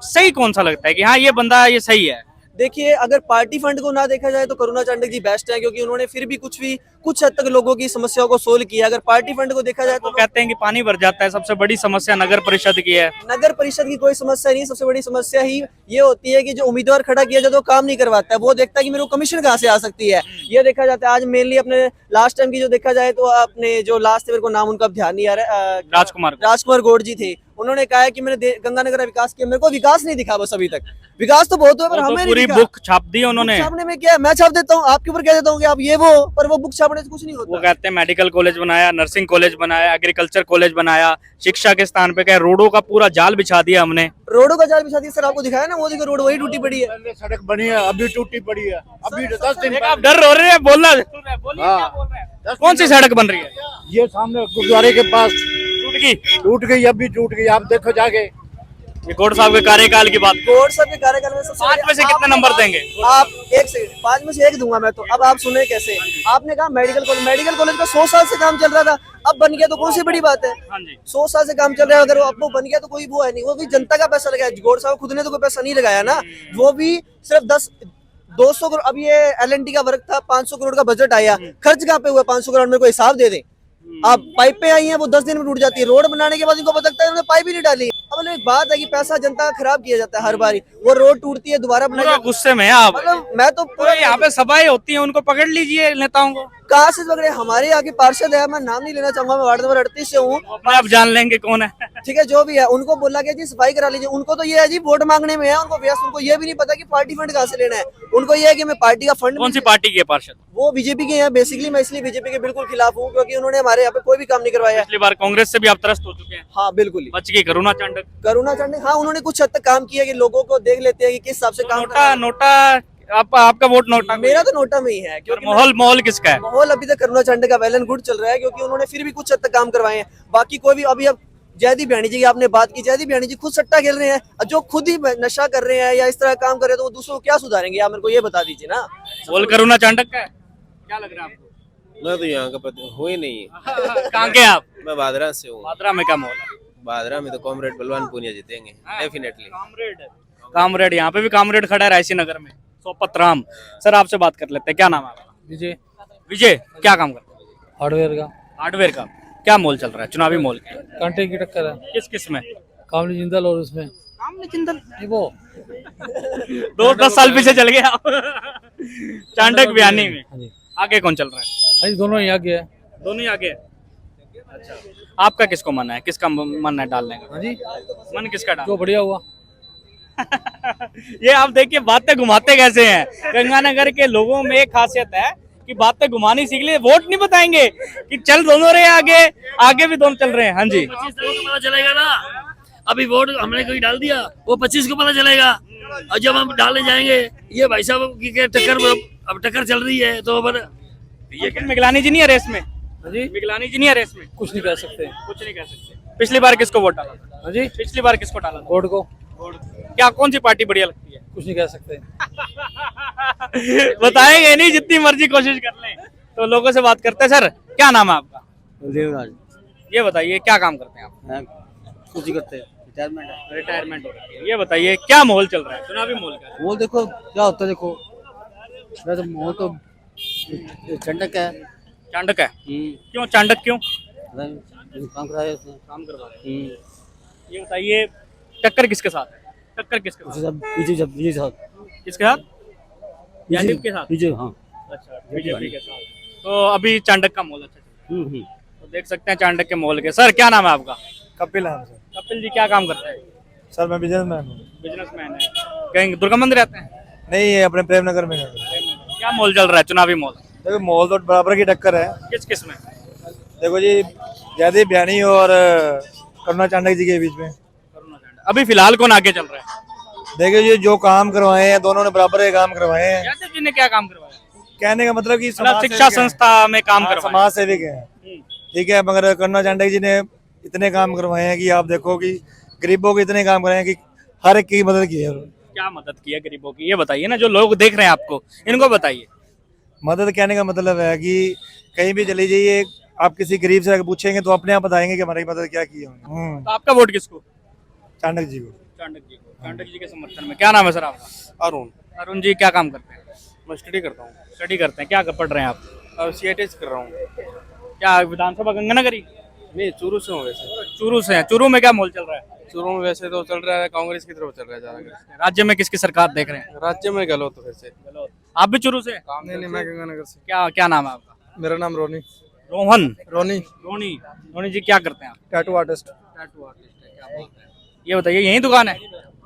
B: सही कौन सा लगता है कि हाँ ये बंदा ये सही है?
F: देखिए, अगर पार्टी फंड को ना देखा जाए तो करुणा चांडक जी बेस्ट है, क्योंकि उन्होंने फिर भी कुछ हद तक लोगों की समस्याओं को सोल्व किया। अगर पार्टी फंड को देखा जाए
B: वो
F: तो
B: कहते हैं कि पानी भर जाता है, सबसे बड़ी समस्या नगर परिषद की है।
F: नगर परिषद की कोई समस्या नहीं, सबसे बड़ी समस्या ही ये होती है कि जो उम्मीदवार खड़ा किया जाता है वो काम नहीं करवाता है। वो देखता है कि मेरे को कमीशन कहाँ से आ सकती है, ये देखा जाता है। आज मेनली अपने लास्ट टाइम की जो देखा जाए तो अपने जो लास्ट मेरे को नाम उनका अब ध्यान नहीं आ रहा है, राजकुमार गौड़ जी थे। उन्होंने कहा है कि मैंने गंगानगर का विकास किया, मेरे को विकास नहीं दिखा बस अभी तक। विकास तो बहुत हुआ पर हमें नहीं
B: पूरी
F: दिखा।
B: बुक छाप दी उन्होंने।
F: बुक छापने में क्या है, मैं छाप देता हूँ, आपके ऊपर कह देता हूँ कि आप ये वो, पर वो बुक छापने से कुछ नहीं होता।
B: वो कहते हैं मेडिकल कॉलेज बनाया, नर्सिंग कॉलेज बनाया, एग्रीकल्चर कॉलेज बनाया, शिक्षा के स्थान पे क्या रोडों का पूरा जाल बिछा दिया हमने।
F: रोडों का जाल बिछा दिया सर, आपको दिखाया ना, वो देखो रोड वही टूटी पड़ी है।
J: पहले सड़क बनी है, अभी टूटी पड़ी है, अभी 10 दिन
B: आप डर हो रहे हैं बोलना, बोलिए क्या बोल रहे हैं? कौन सी सड़क बन रही है?
J: ये सामने गुरुद्वारे के पास टूट गई, अभी टूट गई, आप देखो जाके।
B: ये गौड़ साहब के कार्यकाल की बात।
F: गौड़ साहब के कार्यकाल में सबसे
B: 5 में से कितने नंबर देंगे
F: आप? 1 सेकंड, 5 में से 1 दूंगा मैं तो। अब आप सुने कैसे, आपने कहा मेडिकल कॉलेज का 100 साल से काम चल रहा था, अब बन गया तो कौन सी बड़ी बात है?
B: हाँ जी।
F: 100 साल से काम चल रहा है, अगर वो अब वो बन गया तो कोई वो है नहीं, वो भी जनता का पैसा लगाया। गौड़ साहब खुद ने तो कोई पैसा नहीं लगाया ना, वो भी सिर्फ 200 करोड़। अब ये LNT का वर्क था, 500 करोड़ का बजट आया, खर्च कहाँ पे हुआ 500 करोड़? मेरे को हिसाब दे दे। अब पाइपें आई हैं वो 10 दिन में टूट जाती है, रोड बनाने के बाद इनको पता लगता है उन्होंने पाइप ही नहीं डाली। अब मतलब एक बात है कि पैसा जनता का खराब किया जाता है हर बारी, वो रोड टूटती है दोबारा बनाई
B: पूरा
F: जाती है।
B: गुस्से में हैं आप।
F: मतलब मैं तो पूरा
B: यहाँ पे सभाएं होती हैं, उनको पकड़ लीजिए नेताओं को।
F: कहाँ से पकड़े? हमारे यहाँ के पार्षद है, मैं नाम नहीं लेना चाहूंगा, मैं वार्ड नंबर 38 से हूँ।
B: आप जान लेंगे कौन है।
F: ठीक है, जो भी है, उनको बोला गया जी सफाई करा लीजिए। उनको तो ये है जी वोट मांगने में है, उनको व्यस्त, उनको ये भी नहीं पता कि पार्टी फंड कहाँ से लेना है। उनको ये है कि मैं पार्टी का फंड।
B: कौन सी पार्टी के पार्षद?
F: वो बीजेपी के हैं बेसिकली। मैं इसलिए बीजेपी के बिल्कुल खिलाफ हूँ क्योंकि उन्होंने हमारे यहाँ पे कोई भी काम नहीं करवाया।
B: पिछली बार कांग्रेस से भी आप त्रस्त हो चुके हैं।
F: हाँ बिल्कुल,
B: बच गई करुणा चांडक।
F: हाँ उन्होंने कुछ हद तक काम किया कि लोगों को देख लेते हैं कि किस हिसाब से काम
B: नोटा आपका वोट नोटा?
F: मेरा तो नोटा में ही है, क्योंकि
B: माहौल किसका है?
F: माहौल अभी तक करुणा चांडक का वेल एंड गुड चल रहा है, क्योंकि उन्होंने फिर भी कुछ हद तक काम करवाए हैं। बाकी कोई भी अभी, अब जयदीप बयानी जी की आपने बात की, जयदीप बयानी जी खुद सट्टा खेल रहे हैं, जो खुद ही नशा कर रहे हैं या इस तरह काम कर रहे हैं, तो वो दूसरों को क्या सुधारेंगे? आप मेरे को ये बता दीजिए ना।
B: बोल करुणा चांडक का है? क्या लग रहा है आपको?
K: मैं तो यहाँ का पता हुई नहीं।
B: कहाँ के आप?
K: मैं बादरा से हूँ।
B: बादरा में क्या माहौल है?
K: बादरा में तो कॉमरेड बलवान पूनिया जीतेंगे डेफिनेटली।
B: कामरेड, यहाँ पे भी कामरेड खड़ा है रायसी नगर में, सोपत राम। सर आपसे बात कर लेते हैं, क्या नाम है आपका?
D: विजय।
B: विजय, क्या काम करते हैं?
D: हार्डवेयर का।
B: हार्डवेयर का। क्या मोल चल रहा है, चुनावी मोल?
D: कांटे की टक्कर है।
B: किस में?
D: कामली जिंदल और उसमें
B: कामली जिंदल
D: वो
B: 10 साल पीछे चल गया। चांडक बयानी में आगे कौन चल रहा है?
D: अरे दोनों ही आगे है।
B: दोनों ही आगे। अच्छा, आपका किसको मन है, किसका मन है डालने का?
D: हाँ जी,
B: मन किसका डाल?
D: जो बढ़िया हुआ।
B: ये आप देखिए बातें घुमाते कैसे हैं। गंगानगर के लोगों में एक खासियत है कि बातें घुमानी सीख लिए, वोट नहीं बताएंगे कि चल दोनों रहे आगे भी दोनों चल रहे हैं। हाँ जी,
E: 25 को पता चलेगा ना, अभी वोट हमने कोई डाल दिया, वो 25 को पता चलेगा। और जब हम डालने जाएंगे, ये भाई साहब की अब टक्कर चल रही है, तो
B: लेकिन मिगलानी जी नहीं है रेस में।
D: जी,
B: मिगलानी जी नहीं है रेस में।
D: कुछ नहीं कह सकते।
B: कुछ नहीं कह सकते। पिछली बार किसको वोट डाला?
D: हाँ जी,
B: पिछली बार किसको डाला?
D: वोट को।
B: क्या कौन सी पार्टी बढ़िया लगती है?
D: कुछ नहीं कह सकते।
B: बताएंगे नहीं, जितनी मर्जी कोशिश कर लें। तो लोगों से बात करते हैं। सर क्या नाम है आपका? ये बताइए क्या काम करते हैं आप?
C: कुछ ही करते हैं,
B: रिटायरमेंट हो रही है। ये बताइए क्या माहौल चल रहा है, चुनावी माहौल का?
C: वो देखो क्या होता है। देखो वैसे माहौल तो चंडक है।
B: चांडक है? क्यों चांडक क्यों?
C: काम कराया उसने।
B: काम करवा रहे हैं। ये बताइए टक्कर किसके साथ है? टक्कर किसके साथ?
C: बीजेपी साथ।
B: किसके साथ? यादव के साथ।
C: बीजेपी, हाँ।
B: अच्छा, बीजेपी के साथ। तो अभी चांडक का माहौल अच्छा चल रहा है। तो देख सकते हैं चांडक के माहौल के। सर क्या नाम है आपका?
G: कपिल है सर।
B: कपिल जी क्या काम करते हैं?
G: सर मैं बिजनेसमैन हूँ।
B: बिजनेसमैन है। कहीं दुर्गा मंदिर रहते हैं?
G: नहीं, ये अपने प्रेम नगर में है।
B: क्या माहौल चल रहा है, चुनावी माहौल?
G: देखो माहौल तो बराबर की टक्कर है।
B: किस में?
G: देखो जी, जयदीप बयानी और करुणा चांडक जी के बीच में।
B: अभी फिलहाल कौन आगे चल रहा है?
G: देखिए जी, जो काम करवाए हैं दोनों ने बराबर के काम करवाए हैं।
B: यादव जी ने क्या काम करवाया?
G: कहने का मतलब कि
B: शिक्षा संस्था में काम करवाया।
G: समाज सेविक है, ठीक है। मगर करुणा चांडक जी ने इतने काम करवाए हैं कि आप देखो कि गरीबों के इतने काम कराए हैं कि हर एक की मदद की है।
B: क्या मदद की है गरीबों की, ये बताइए ना, जो लोग देख रहे हैं आपको, इनको बताइए।
G: मदद कहने का मतलब है कि कहीं भी चले जाइए, आप किसी गरीब से पूछेंगे तो अपने आप बताएंगे कि हमारी मदद क्या की है।
B: तो आपका वोट किसको?
G: चाणक्य जी को।
B: चाणक्य जी को। चाणक्य जी के समर्थन में। क्या नाम है सर आपका?
G: अरुण।
B: अरुण जी क्या काम करते हैं?
G: मैं स्टडी करता हूँ।
B: स्टडी करते हैं। क्या पढ़ रहे हैं आप?
G: अब CITS कर रहा हूँ।
B: क्या विधानसभा गंगानगर ही?
G: नहीं, चूरू से हूँ वैसे।
B: चूरू से हैं। चूरू में क्या माहौल चल रहा है?
G: चूरू में वैसे तो चल रहा है कांग्रेस की तरफ चल रहा है ज्यादा।
B: राज्य में किसकी सरकार देख रहे हैं?
G: राज्य में गलत तो वैसे।
B: आप भी चूरू से?
G: नहीं, मैं गंगानगर से।
B: क्या नाम है आपका?
G: मेरा नाम रोनी।
B: रोहन।
G: रोनी।
B: रोनी जी क्या करते हैं आप?
G: Tattoo artist.
B: टैटू आर्टिस्ट है, क्या बोलते हैं? ये बताइए, यही दुकान है?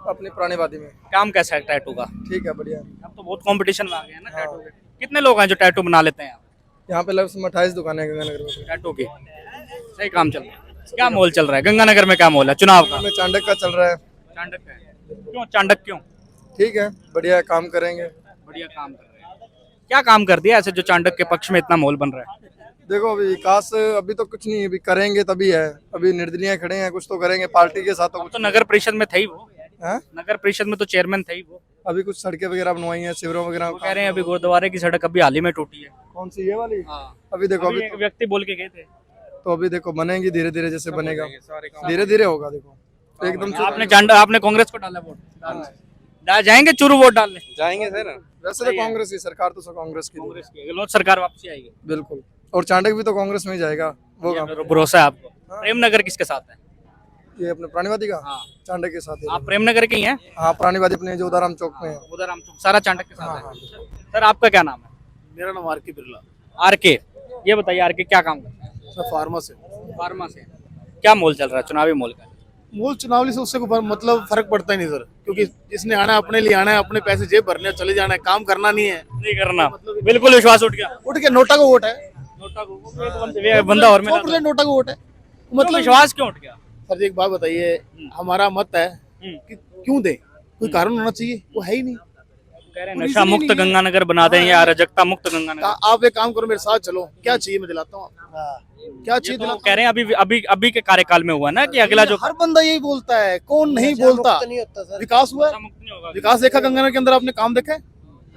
G: अपनी पुरानी वादी में।
B: काम कैसा है टैटू का?
G: ठीक है, बढ़िया।
B: अब तो बहुत कंपटीशन में आ गए हैं ना टैटू के। कितने लोग हैं जो टैटू बना लेते हैं?
G: यहाँ पे लगभग 28 दुकानें हैं गंगानगर में।
B: टैटू की सही काम चल रहा है। क्या माहौल चल रहा है गंगानगर में? क्या माहौल है चुनाव का?
G: चांडक का चल रहा है।
B: चाणक्य का है। क्यों चाणक्य क्यों?
G: ठीक है, बढ़िया काम करेंगे।
B: बढ़िया काम कर रहे हैं। क्या काम कर दिया ऐसे जो चाणक्य के पक्ष में इतना माहौल बन रहा है?
G: देखो, अभी विकास अभी तो कुछ नहीं, अभी करेंगे तभी है। अभी निर्दलीय खड़े हैं, कुछ तो करेंगे पार्टी के साथ।
B: तो नगर परिषद में थे ही वो।
G: हाँ?
B: नगर परिषद में तो चेयरमैन थे ही वो।
G: अभी कुछ सड़कें वगैरह बनवाई हैं, शिविरों वगैरह।
B: वो कह रहे हैं अभी गुरुद्वारे की सड़क अभी हाल ही में टूटी है।
G: कौन सी, ये वाली?
B: हाँ।
G: अभी देखो,
B: अभी एक व्यक्ति बोल के गए थे।
G: तो अभी देखो बनेगी धीरे धीरे, जैसे बनेगा धीरे धीरे होगा। देखो एकदम से।
B: आपने कांग्रेस को डाला वोट? जाएंगे चूरू वोट डालने?
G: जाएंगे सर। वैसे तो कांग्रेस की सरकार, तो कांग्रेस की।
B: कांग्रेस की लोग सरकार वापसी आएगी
G: बिल्कुल। और चाणक्य भी तो कांग्रेस में ही जाएगा। वो
B: भरोसा है आपको? प्रेमनगर किसके साथ है?
G: ये अपने पुरानीवादी का।
B: हाँ।
G: चाणक्य के साथ है।
B: आप प्रेमनगर के ही हैं?
G: हाँ, पुरानीवादी अपने जो उदाराम चौक में है।
B: उदाराम चौक सारा चाणक्य के साथ है। सर आपका क्या नाम है?
G: मेरा नाम आर के बिरला।
B: आरके। ये बताइए आरके क्या काम करते हैं?
G: सर फार्मा से।
B: फार्मा से। क्या मोल चल रहा है चुनावी मोल का?
J: मूल चुनावी से उससे मतलब फर्क पड़ता ही नहीं सर, क्योंकि जिसने आना है अपने लिए आना है, अपने पैसे जेब भरने चले जाना है, काम करना नहीं है।
B: नहीं करना, बिल्कुल विश्वास उठ गया।
J: उठ के नोटा को वोट है।
B: नोटा को बंदा और मिला।
J: 100% नोटा को वोट है।
B: मतलब विश्वास क्यों उठ गया?
J: सर एक बात बताइए, हमारा मत है कि क्यों दे, कोई कारण होना चाहिए, वो है ही नहीं।
B: कह रहे हैं नशा मुक्त गंगानगर बना दें या अराजकता मुक्त गंगानगर।
J: आप एक काम करो, मेरे साथ चलो, क्या चाहिए मैं दिलाता हूँ। क्या चाहिए
B: तो कह रहे हैं अभी के कार्यकाल में हुआ ना कि अगला जो
J: हर बंदा यही बोलता है, कौन नहीं बोलता। विकास हुआ है? विकास देखा गंगानगर के अंदर, आपने काम देखा है?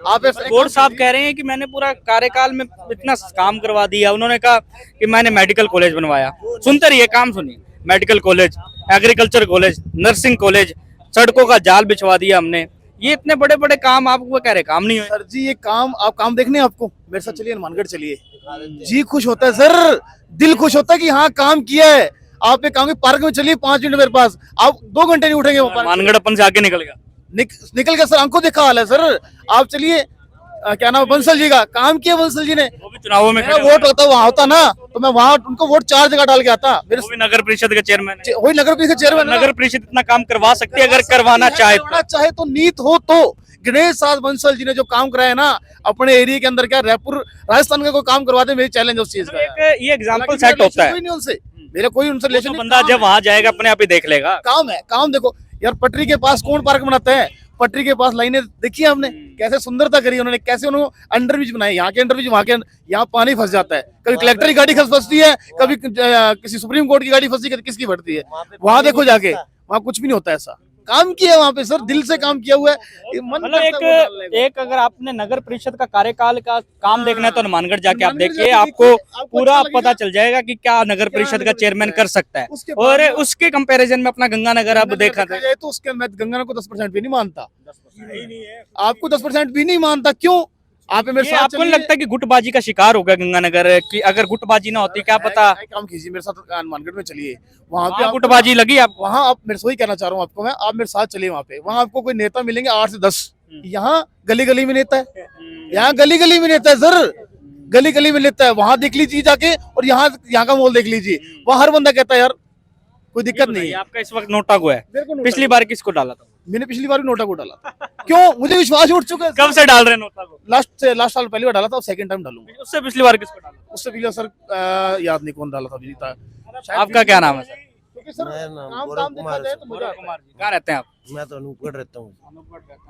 J: आप
B: गौड़ साहब कह रहे हैं कि मैंने पूरा कार्यकाल में इतना काम करवा दिया। उन्होंने कहा कि मैंने मेडिकल कॉलेज बनवाया। सुनते रहिए, काम सुनिए। Medical college, agriculture college, nursing college, सड़कों का जाल बिछवा दिया हमने। ये इतने बड़े बड़े काम आप वो कह रहे काम नहीं हुए।
J: सर जी ये काम, आप काम देखने आपको, मेरे साथ चलिए हनुमानगढ़ चलिए, जी खुश होता है सर, दिल खुश होता है कि हाँ काम किया है। आप एक काम, पार्क में चलिए 5 मिनट मेरे पास, आप 2 घंटे नहीं उठेंगे।
B: हनुमानगढ़ अपन से आगे निकल गया।
J: निकल गया सर, आंखों देखा हाल है सर। आप चलिए, क्या नाम है, बंसल जी का काम किया बंसल जी ने।
B: वो भी चुनावों में
J: वोट होता वहाँ होता ना, तो मैं वहाँ उनको वोट 4 जगह डाल के आता। मेरे
B: वो भी नगर परिषद के चेयरमैन है।
J: वही नगर परिषद चेयरमैन।
B: नगर परिषद इतना काम करवा सकती है अगर करवाना चाहे
J: तो नीत हो तो। गणेश साहब बंसल जी ने जो काम कराया ना अपने एरिया के अंदर, क्या रायपुर राजस्थान का कोई काम करवा दे, मेरी चैलेंज उस चीज का।
B: ये एग्जांपल सेट होता है।
J: कोई नहीं उनसे, मेरा कोई उनसे रिलेशन नहीं।
B: बंदा जब वहां जाएगा अपने आप ही देख लेगा।
J: काम है, काम देखो यार, पटरी के पास कौन पार्क बनाता है? पटरी के पास लाइनें देखी है हमने, कैसे सुंदरता करी उन्होंने, कैसे उन्होंने अंडरब्रिज बनाए। यहाँ के अंडरब्रिज, वहाँ के, यहाँ पानी फंस जाता है, कभी कलेक्टर की गाड़ी फंसती है, कभी किसी सुप्रीम कोर्ट की गाड़ी फंसती है, किसकी फटती है। वहां देखो जाके, वहाँ कुछ भी नहीं होता। ऐसा काम किया वहाँ पे सर, दिल से काम किया हुआ है।
B: मतलब एक अगर आपने नगर परिषद का कार्यकाल का काम देखना है तो हनुमानगढ़ जाके आप देखिए, आपको पूरा पता चल जाएगा कि क्या नगर परिषद का चेयरमैन कर सकता है। और उसके कंपैरिजन में अपना गंगानगर अब देखा जाए
J: तो उसके, मैं गंगानगर को 10% भी नहीं मानता। आपको 10% भी नहीं मानता, क्यों? आप मेरे साथ
B: आपको नहीं लगता कि गुटबाजी का शिकार हो गया गंगानगर? कि अगर गुटबाजी ना होती क्या पता।
J: काम कीजिए, मेरे साथ हनुमानगढ़ में चलिए, वहाँ पे
B: गुटबाजी लगी आप
J: वहाँ, आप मेरे से ही कहना चाह रहा हूँ आपको मैं, आप मेरे साथ चलिए वहाँ पे, वहाँ आपको कोई नेता मिलेंगे 8 से 10। यहाँ गली गली में नेता है, यहाँ गली गली में नेता है सर, गली गली में नेता है। वहाँ देख लीजिए जाके, और यहाँ का माहौल देख लीजिए, वहाँ हर बंदा कहता है यार कोई दिक्कत नहीं है।
B: आपका इस वक्त नोटा को है, पिछली बार किसको डाला था?
J: मैंने पिछली बार भी नोटा को डाला। क्यों? मुझे विश्वास उठ चुका है।
B: कब से डाल रहे हैं नोटा को?
J: लास्ट साल पहली बार डाला था, और सेकंड टाइम डालूंगा।
B: उससे पिछली बार किसको डाला?
J: उससे पिछले सर याद नहीं कौन डाला था।
B: आपका क्या नाम है सर?
J: कहाँ
B: रहते हैं आप?
H: मैं तो अनूपगढ़ रहता हूँ।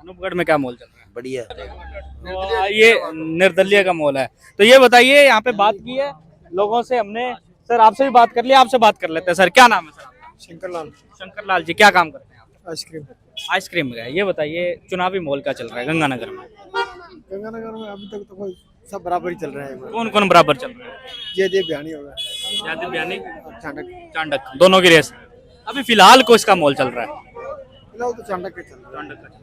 B: अनूपगढ़ में क्या माहौल चल रहा है?
H: बढ़िया।
B: तो ये निर्दलीय का माहौल है। तो ये बताइए, यहाँ पे बात की है लोगों से हमने, सर आपसे भी बात कर लिया, आपसे बात कर लेते हैं। सर क्या नाम है सर आपका?
G: शंकर लाल।
B: शंकर लाल जी, क्या काम करते हैं आप?
G: आइसक्रीम।
B: आइसक्रीम का है। ये बताइए चुनावी माहौल क्या चल रहा है गंगानगर में?
A: गंगानगर में अभी तक तो कोई सब बराबर ही चल रहा है।
B: कौन कौन बराबर चल रहा है?
A: जयदेव बयानी होगा,
B: जयदेव बयानी,
A: चाणक्य,
B: चांडक, दोनों की रेस। अभी फिलहाल को इसका माहौल चल रहा है?
A: फिलहाल तो चाणक्य चल रहा है।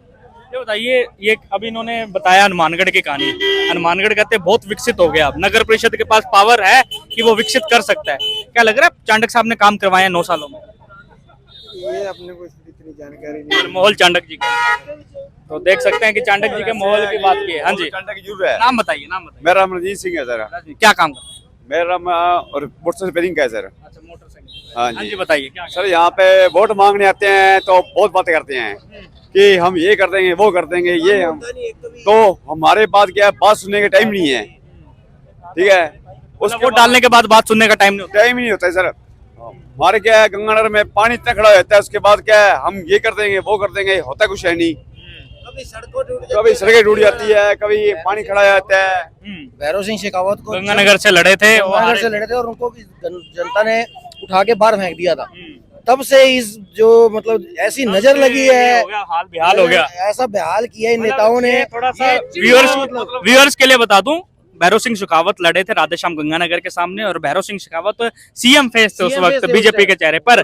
B: ये बताइए, ये अभी इन्होंने बताया हनुमानगढ़ की कहानी। हनुमानगढ़ कहते हैं बहुत विकसित हो गया, अब नगर परिषद के पास पावर है कि वो विकसित कर सकता है। क्या लग रहा है चाणक्य साहब ने काम करवाए हैं 9 सालों में?
A: ये अपने को इतनी जानकारी नहीं
B: और माहौल चाणक्य जी का, तो देख सकते हैं कि चाणक्य जी के माहौल की बात की है। हाँ जी, नाम बताइए, नाम बताइए।
L: मेरा नाम रणजीत सिंह है सर।
B: क्या काम करते हैं?
L: मेरा और मोटर रिपेयरिंग का है सर।
B: अच्छा, मोटरसाइकिल।
L: हाँ
B: हाँ
L: जी
B: जी, बताइए क्या?
L: सर, यहाँ पे वोट मांगने आते हैं तो बहुत बातें करते हैं कि हम ये कर देंगे, वो कर देंगे, ये हम, तो हमारे पास क्या है, बात सुनने का टाइम नहीं है। ठीक है,
B: उस वोट डालने के बाद बात सुनने का टाइम नहीं होता।
L: टाइम ही नहीं होता है सर। हमारे क्या है, गंगानगर में पानी इतना खड़ा रहता है, उसके बाद क्या है, हम ये कर देंगे, वो कर देंगे, होता कुछ है नहीं। कभी सड़कें टूट जाती है, कभी पानी खड़ा जाता है।
C: भैरव सिंह शेखावत को
B: गंगानगर से लड़े थे,
C: गंगानगर से लड़े थे और उनको जनता ने उठा के बाहर फेंक दिया था। तब से इस जो मतलब ऐसी नजर लगी है,
B: हाल बेहाल हो गया।
C: ऐसा बेहाल किया इन नेताओं ने।
B: थोड़ा सा व्यूअर्स के लिए बता दूं, भैरव सिंह शेखावत लड़े थे राधेश्याम गंगानगर के सामने, और भैरव सिंह शेखावत सीएम फेस थे उस वक्त बीजेपी के चेहरे पर।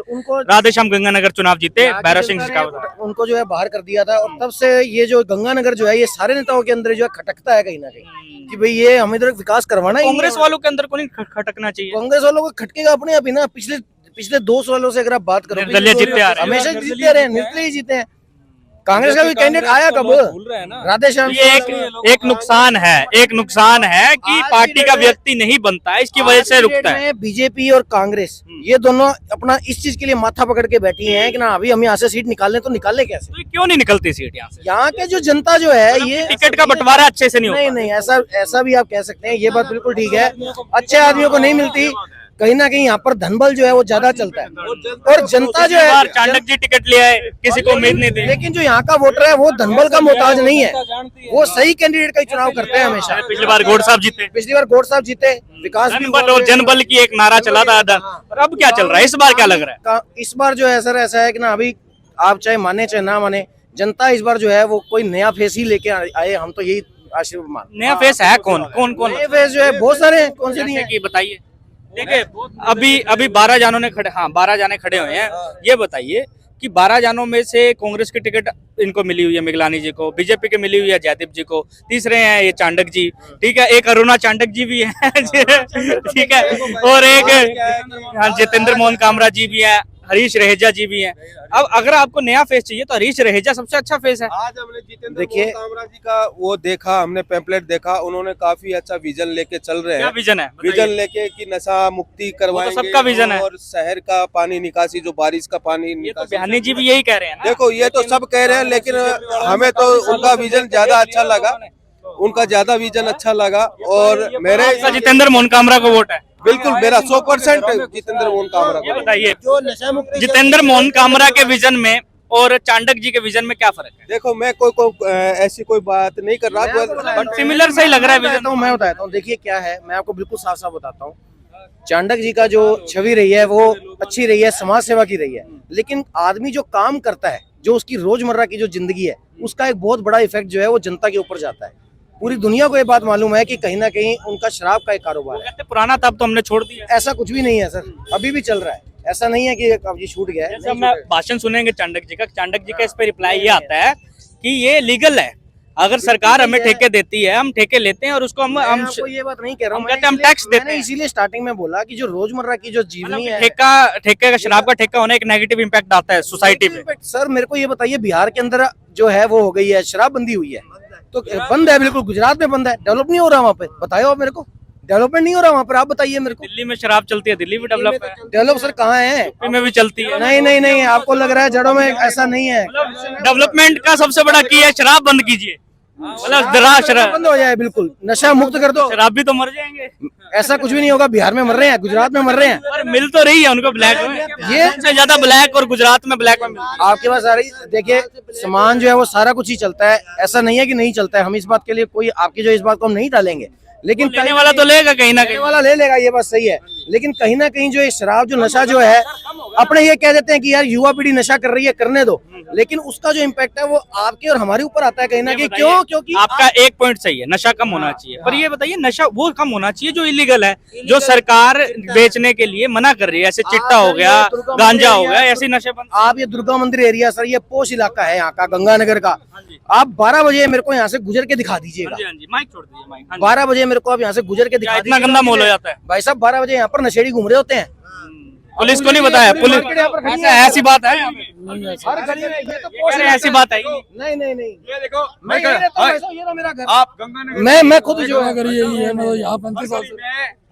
B: राधेश्याम गंगानगर चुनाव जीते भैरव सिंह शेखावत,
C: उनको जो है बाहर कर दिया था। और तब से ये जो गंगानगर जो है, ये सारे नेताओं के अंदर जो है खटकता है कहीं ना कहीं कि भाई ये हमें इधर विकास करवाना है।
B: कांग्रेस वालों के अंदर को नहीं खटकना चाहिए?
C: कांग्रेस वालों को खटकेगा अपने आप ही ना। पिछले 2 सालों से अगर आप बात करो,
B: निर्दलीय जीतते आ रहे हैं,
C: हमेशा जीतते रहे, निर्दलीय जीते हैं। कांग्रेस का भी कैंडिडेट आया कब? राधेश्याम।
B: ये एक नुकसान है, एक नुकसान है कि पार्टी का व्यक्ति नहीं बनता है, इसकी वजह से रुकता है।
C: बीजेपी और कांग्रेस ये दोनों अपना इस चीज के लिए माथा पकड़ के बैठी हैं कि ना अभी हम यहाँ से सीट निकालने, तो निकालने कैसे?
B: तो क्यों नहीं निकलती सीट यहाँ से?
C: यहाँ के जो जनता जो है, ये
B: टिकट का बंटवारा अच्छे से नहीं होता।
C: नहीं, ऐसा भी आप कह सकते हैं, ये बात बिल्कुल ठीक है। अच्छे आदमियों को नहीं मिलती, कहीं ना कहीं यहाँ पर धनबल जो है वो ज्यादा चलता है। और जनता जो है,
B: चाणक्य जी टिकट ले आए, किसी को उम्मीद नहीं थी।
C: लेकिन जो यहाँ का वोटर है वो धनबल का मोहताज नहीं है, वो सही कैंडिडेट का चुनाव करते हैं हमेशा।
B: पिछली बार गौड़ साहब जीते,
C: विकास भी
B: और जनबल की एक नारा चला था। और अब क्या चल रहा है इस बार? क्या लग रहा है
C: इस बार जो है सर, ऐसा है कि ना अभी आप चाहे माने चाहे ना माने, जनता इस बार जो है वो कोई नया फेस ही लेके आए। हम तो यही आशीर्वाद मान।
B: नया फेस है कौन कौन कौन?
C: नए फेस जो है बहुत सारे हैं, कौन से नहीं है
B: बताइए। देखिए, अभी 12 जानों ने खड़े, हाँ 12 जाने खड़े हुए हैं। ये बताइए कि 12 जानों में से कांग्रेस की टिकट इनको मिली हुई है, मिगलानी जी को, बीजेपी की मिली हुई है जयदीप जी को, तीसरे हैं ये चाणक्य जी, ठीक है, एक अरुणा चाणक्य जी भी है ठीक है, और एक जितेंद्र मोहन कामरा जी भी है, हरीश रहेजा जी भी हैं। अब अगर आपको नया फेस चाहिए तो हरीश रहेजा सबसे अच्छा फेस है।
K: आज हमने जितेंद्र कामरा जी का वो देखा, हमने पैम्पलेट देखा, उन्होंने काफी अच्छा विजन लेके चल रहे हैं।
B: क्या विजन है?
K: विजन लेके कि नशा मुक्ति करवाएंगे,
B: सबका विजन है।
K: और शहर का पानी निकासी, जो बारिश का पानी निकासी,
B: बयानी जी भी यही कह रहे हैं ना?
K: देखो ये तो सब कह रहे हैं, लेकिन हमें तो उनका विजन ज्यादा अच्छा लगा, उनका ज्यादा विजन अच्छा लगा। और मेरे
B: जितेंद्र मोहन कामरा को वोट है?
K: बिल्कुल, मेरा 100% जितेंद्र मोहन कामरा।
B: ये बताइए, जो नशा मुक्ति जितेंद्र मोहन कामरा के विजन में और चाणक्य जी के विजन में क्या फर्क है?
K: देखो, मैं कोई ऐसी कोई बात नहीं कर रहा,
B: बट सिमिलर सही लग रहा है विजन।
C: मैं बताता हूँ, देखिए क्या है, मैं आपको बिल्कुल साफ साफ बताता हूँ। चाणक्य जी का जो छवि रही है वो अच्छी रही है, समाज सेवा की रही है, लेकिन आदमी जो काम करता है, जो उसकी रोजमर्रा की जो जिंदगी है, उसका एक बहुत बड़ा इफेक्ट जो है वो जनता के ऊपर जाता है। पूरी दुनिया को ये बात मालूम है कि कहीं ना कहीं उनका शराब का एक कारोबार है।
B: पुराना था, अब तो हमने छोड़ दिया।
C: ऐसा कुछ भी नहीं है सर, अभी भी चल रहा है, ऐसा नहीं है कि अब ये छूट गया है।
B: जब मैं भाषण सुनेंगे चाणक्य जी का इस पे रिप्लाई ये आता है कि ये लीगल है, अगर सरकार हमें ठेके देती है, हम ठेके लेते हैं और उसको हम
C: ये बात नहीं कह रहा हूँ,
B: कहते हैं हम टैक्स देते हैं।
C: इसीलिए स्टार्टिंग में बोला कि जो रोजमर्रा की जो जीवनी है,
B: ठेके का शराब का ठेका होना एक नेगेटिव इम्पैक्ट आता है सोसाइटी पे।
C: सर मेरे को ये बताइए, बिहार के अंदर जो है वो हो गई है, शराबबंदी हुई है, तो बंद है बिल्कुल, गुजरात में बंद है, डेवलप नहीं हो रहा वहाँ पे, बताओ आप मेरे को, डेवलपमेंट नहीं हो रहा वहाँ पर, आप बताइए मेरे को।
B: दिल्ली में शराब चलती है, दिल्ली भी डेवलप है।
C: डेवलप सर कहाँ है?
B: यूपी में भी चलती है।
C: नहीं, आपको लग रहा है जड़ों में, ऐसा नहीं है।
B: डेवलपमेंट का सबसे बड़ा की है शराब बंद कीजिए, शराब
C: बंद हो जाए, बिल्कुल नशा मुक्त कर दो।
B: शराब भी तो मर जाएंगे।
C: ऐसा कुछ भी नहीं होगा, बिहार में मर रहे हैं, गुजरात में मर रहे हैं,
B: पर मिल तो रही है उनको ब्लैक में, ये सबसे ज्यादा ब्लैक, और गुजरात में ब्लैक में
C: आपके पास आ रही। देखिए सामान जो है वो सारा कुछ ही चलता है, ऐसा नहीं है कि नहीं चलता है। हम इस बात के लिए कोई आपकी जो इस बात को हम नहीं डालेंगे, लेकिन
B: लेने वाला तो लेगा, कहीं ना कहीं
C: वाला ले लेगा, ये बात सही है। लेकिन कहीं ना कहीं जो ये शराब जो नशा जो है, अपने ये कह देते हैं कि यार युवा पीढ़ी नशा कर रही है, करने दो, लेकिन उसका जो इम्पैक्ट है वो आपके और हमारे ऊपर आता है कहीं ना कहीं। क्यों? क्योंकि
B: आपका एक पॉइंट सही है, नशा कम होना चाहिए, पर ये बताइए नशा वो कम होना चाहिए जो इलीगल है, जो सरकार बेचने के लिए मना कर रही है, ऐसे चिट्टा हो गया, गांजा हो गया, ऐसे नशे बंद।
C: आप ये दुर्गा मंदिर एरिया सर, ये पोश इलाका है यहाँ का, गंगानगर का। आप 12 बजे मेरे को यहाँ से गुजर के दिखा दीजिएगा,
B: माइक छोड़ दीजिए, माइक।
C: 12 बजे मेरे को आप यहाँ से गुजर के दिखा
B: इतना गंदा माहौल हो जाता है
C: भाई साहब। 12 बजे यहाँ पर नशेड़ी घूम रहे होते हैं,
B: पुलिस को नहीं बताया? पुलिस ऐसी बात है,
C: हर गली में ये तो
B: पोस्ट है, ऐसी बात है
C: नहीं नहीं नहीं।
L: ये देखो
C: मैं ये रहा मेरा घर,
L: आप गंगानगर
C: मैं खुद जो है
L: यहाँ 35 साल से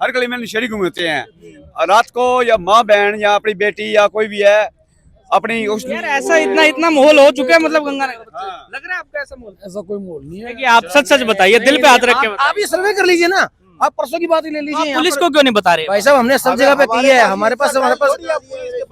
L: हर गली में नशेड़ी घूमते हैं, और रात को या माँ बहन या अपनी बेटी या कोई भी है अपनी उस
B: यार ऐसा इतना माहौल हो चुका है, मतलब गंगानगर लग रहा है आपका ऐसा माहौल?
J: ऐसा कोई माहौल नहीं है
B: कि आप सच बताइए, दिल पे हाथ रख के
C: आप ये सर्वे कर लीजिए ना, आप परसों की बात ही ले लीजिए।
B: पुलिस को क्यों नहीं बता रहे?
C: भाई साहब हमने सब जगह पे की है, हमारे पास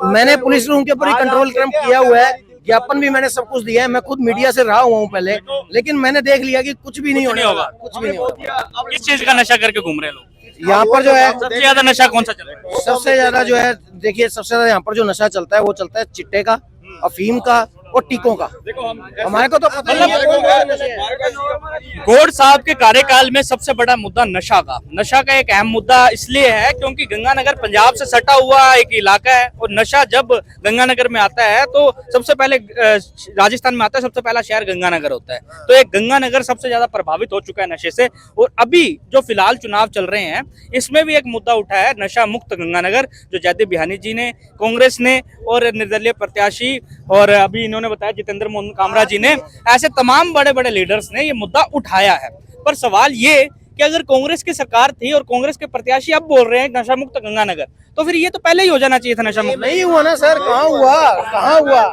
C: मैंने पुलिस रूम के ऊपर ही कंट्रोल किया हुआ है, ज्ञापन भी मैंने सब कुछ दिया है, मैं खुद मीडिया से रहा हुआ हूँ पहले, लेकिन मैंने देख लिया कि कुछ भी नहीं होगा, कुछ भी नहीं होगा।
B: किस चीज का नशा करके घूम रहे हैं लोग
C: यहाँ पर जो है
B: सबसे ज्यादा नशा कौन सा चल रहा है?
C: सबसे ज्यादा जो है, देखिए सबसे ज्यादा यहाँ पर जो नशा चलता है वो चलता है चिट्टे का, अफीम का और टीकों का। हमारे को तो पता नहीं है।
B: गौड़ साहब के कार्यकाल में सबसे बड़ा मुद्दा नशा का एक अहम मुद्दा इसलिए है क्योंकि गंगानगर पंजाब से सटा हुआ एक इलाका है, और नशा जब गंगानगर में आता है तो सबसे पहले राजस्थान में आता है, सबसे पहला शहर गंगानगर होता है, तो एक गंगानगर सबसे ज्यादा प्रभावित हो चुका है नशे से। और अभी जो फिलहाल चुनाव चल रहे हैं इसमें भी एक मुद्दा उठा है, नशा मुक्त गंगानगर, जो जयदीप बिहानी जी ने, कांग्रेस ने और निर्दलीय प्रत्याशी, और अभी इन्होंने बताया जितेंद्र मोहन कामरा जी ने, ऐसे तमाम बड़े बड़े लीडर्स ने ये मुद्दा उठाया है। पर सवाल ये कि अगर कांग्रेस की सरकार थी और कांग्रेस के प्रत्याशी अब बोल रहे हैं नशा मुक्त गंगानगर, तो फिर ये तो पहले ही हो जाना चाहिए था नशा मुक्त।
C: नहीं हुआ ना सर, कहाँ हुआ?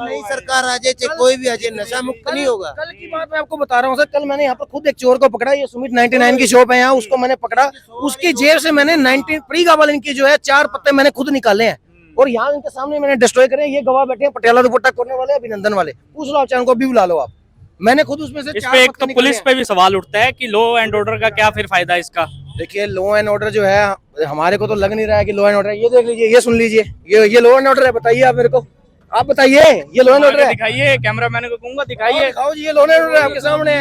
M: नई सरकार आ जाए चाहे कोई भी आ जाए, नशा मुक्त नहीं होगा।
C: कल की बात मैं आपको बता रहा हूँ सर, कल मैंने यहाँ पर खुद एक चोर को पकड़ा, ये सुमित 99 की शॉप है यहाँ, उसको मैंने पकड़ा, उसकी जेब से मैंने 19 प्री गावालिन की जो है 4 पत्ते मैंने खुद निकाले हैं, और यहाँ इनके सामने मैंने डिस्ट्रॉय करे। ये गवाह बैठे हैं, पटियाला दुपट्टा करने वाले, अभिनंदन वाले, पूछ लो आप, चाहे उनको भी बुला लो आप। मैंने खुद उसमें से
B: इस पे एक तो पुलिस पे भी सवाल उठता है कि लॉ एंड ऑर्डर का क्या फिर फायदा इसका?
C: देखिए लॉ एंड ऑर्डर जो है, हमारे को तो लग नहीं रहा है कि लॉ एंड ऑर्डर है। ये देख लीजिए, ये सुन लीजिए, ये लॉ एंड ऑर्डर है, बताइए आप मेरे को, आप बताइए ये लॉ एंड ऑर्डर है?
B: दिखाइए, कैमरामैन को कहूंगा दिखाइए,
C: दिखाओ जी, ये लॉ एंड ऑर्डर है आपके सामने,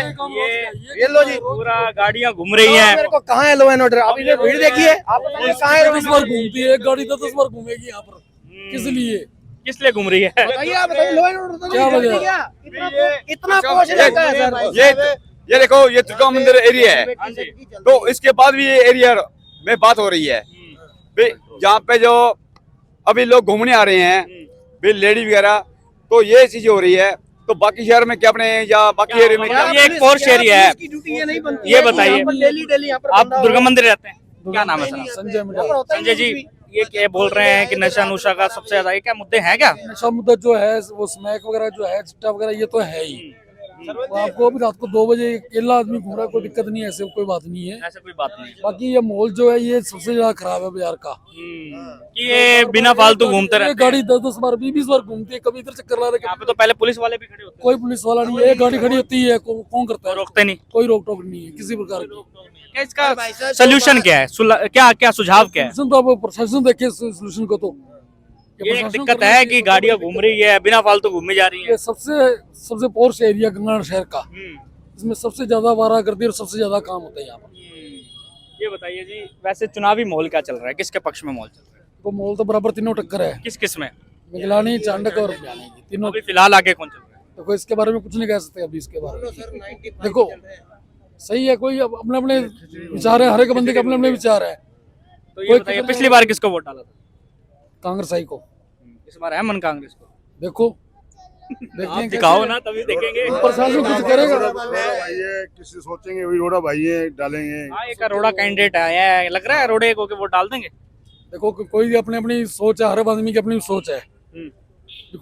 C: ये लो जी,
B: पूरा गाड़ियां घूम रही हैं।
C: मेरे को कहाँ है लॉ एंड ऑर्डर? आप इधर भीड़ देखिए, आप बताइए कहाँ है?
J: 10 बार घूमती है एक गाड़ी, 10 बार घूमेगी यहाँ पर, किस लिए
B: घूम रही है?
C: बताइए, आप बताइए लॉ एंड ऑर्डर
J: क्या वजह?
C: इतना पोश इलाका है सर।
L: ये देखो, ये दुर्गा मंदिर एरिया है, तो इसके बाद भी ये एरिया में बात हो रही है जहाँ पे जो अभी लोग घूमने आ रहे हैं लेडी वगैरह, तो ये चीज हो रही है। तो बाकी शहर में क्या अपने या बाकी एरिया में क्या?
B: ये एक पोर्श एरिया है, ये बताइए,
C: डेली
B: आप दुर्गा मंदिर रहते हैं, क्या नाम है सर?
J: संजय
B: जी, ये क्या बोल रहे हैं कि नशा नुशा का सबसे ज्यादा ये क्या मुद्दे हैं क्या?
J: नशा मुद्दा जो है वो स्मैक वगैरह जो है, चिट्टा वगैरह, ये तो है ही। तो आपको अभी रात को 2 बजे अकेला आदमी घूम रहा है, कोई दिक्कत नहीं है, ऐसे कोई बात नहीं है,
B: ऐसा कोई बात नहीं।
J: बाकी ये माहौल जो है ये सबसे ज्यादा खराब है बाजार का,
B: कि ये बिना फालतू घूमते रहते हैं।
J: गाड़ी 10 बार 20 बार घूमती है, कभी इधर चक्कर ला रहे,
B: यहाँ पे तो पहले पुलिस वाले भी खड़े होते हैं,
J: कोई पुलिस वाला नहीं है, एक गाड़ी खड़ी होती है, कौन करता है?
B: रोकते नहीं,
J: कोई रोक टोक नहीं है किसी प्रकार की।
B: क्या इसका सोल्यूशन क्या है? क्या सुझाव क्या है?
J: तो अब प्रशासन देखे सोल्यूशन को, तो
B: ये एक दिक्कत है कि गाड़ियां घूम रही है, बिना फालतू घूमी जा रही है।
J: ये सबसे पोर्श एरिया गंगानगर शहर का, इसमें सबसे ज्यादा वारागर्दी और सबसे ज्यादा काम होता है यहाँ पर।
B: ये बताइए जी, वैसे चुनावी माहौल क्या चल रहा है, किसके पक्ष में माहौल चल रहा है?
J: तो माहौल तो बराबर तीनों टक्कर है,
B: किस में?
J: मिगलानी, चांडक और बयानी, तीनों।
B: अभी फिलहाल आगे कौन चल रहा है?
J: देखो इसके बारे में कुछ नहीं कह सकते अभी इसके बारे में। देखो सही है, कोई अपने अपने विचार है, हर एक बंदे के अपने अपने विचार है।
B: तो ये बताइए, पिछली बार किसको वोट डाला था?
J: कांग्रेस आई को,
B: इस बार है मन कांग्रेस को?
J: देखो
B: आप दिखाओ ना, तभी देखेंगे।
J: प्रशासन कुछ करेगा,
A: किसी सोचेंगे वही रोड़ा भाई है डालेंगे।
B: हाँ, एक अरोड़ा कैंडिडेट आया है, लग रहा है अरोड़े को कि वोट डाल देंगे।
J: देखो कोई अपनी अपनी सोच है, हर आदमी की अपनी सोच है,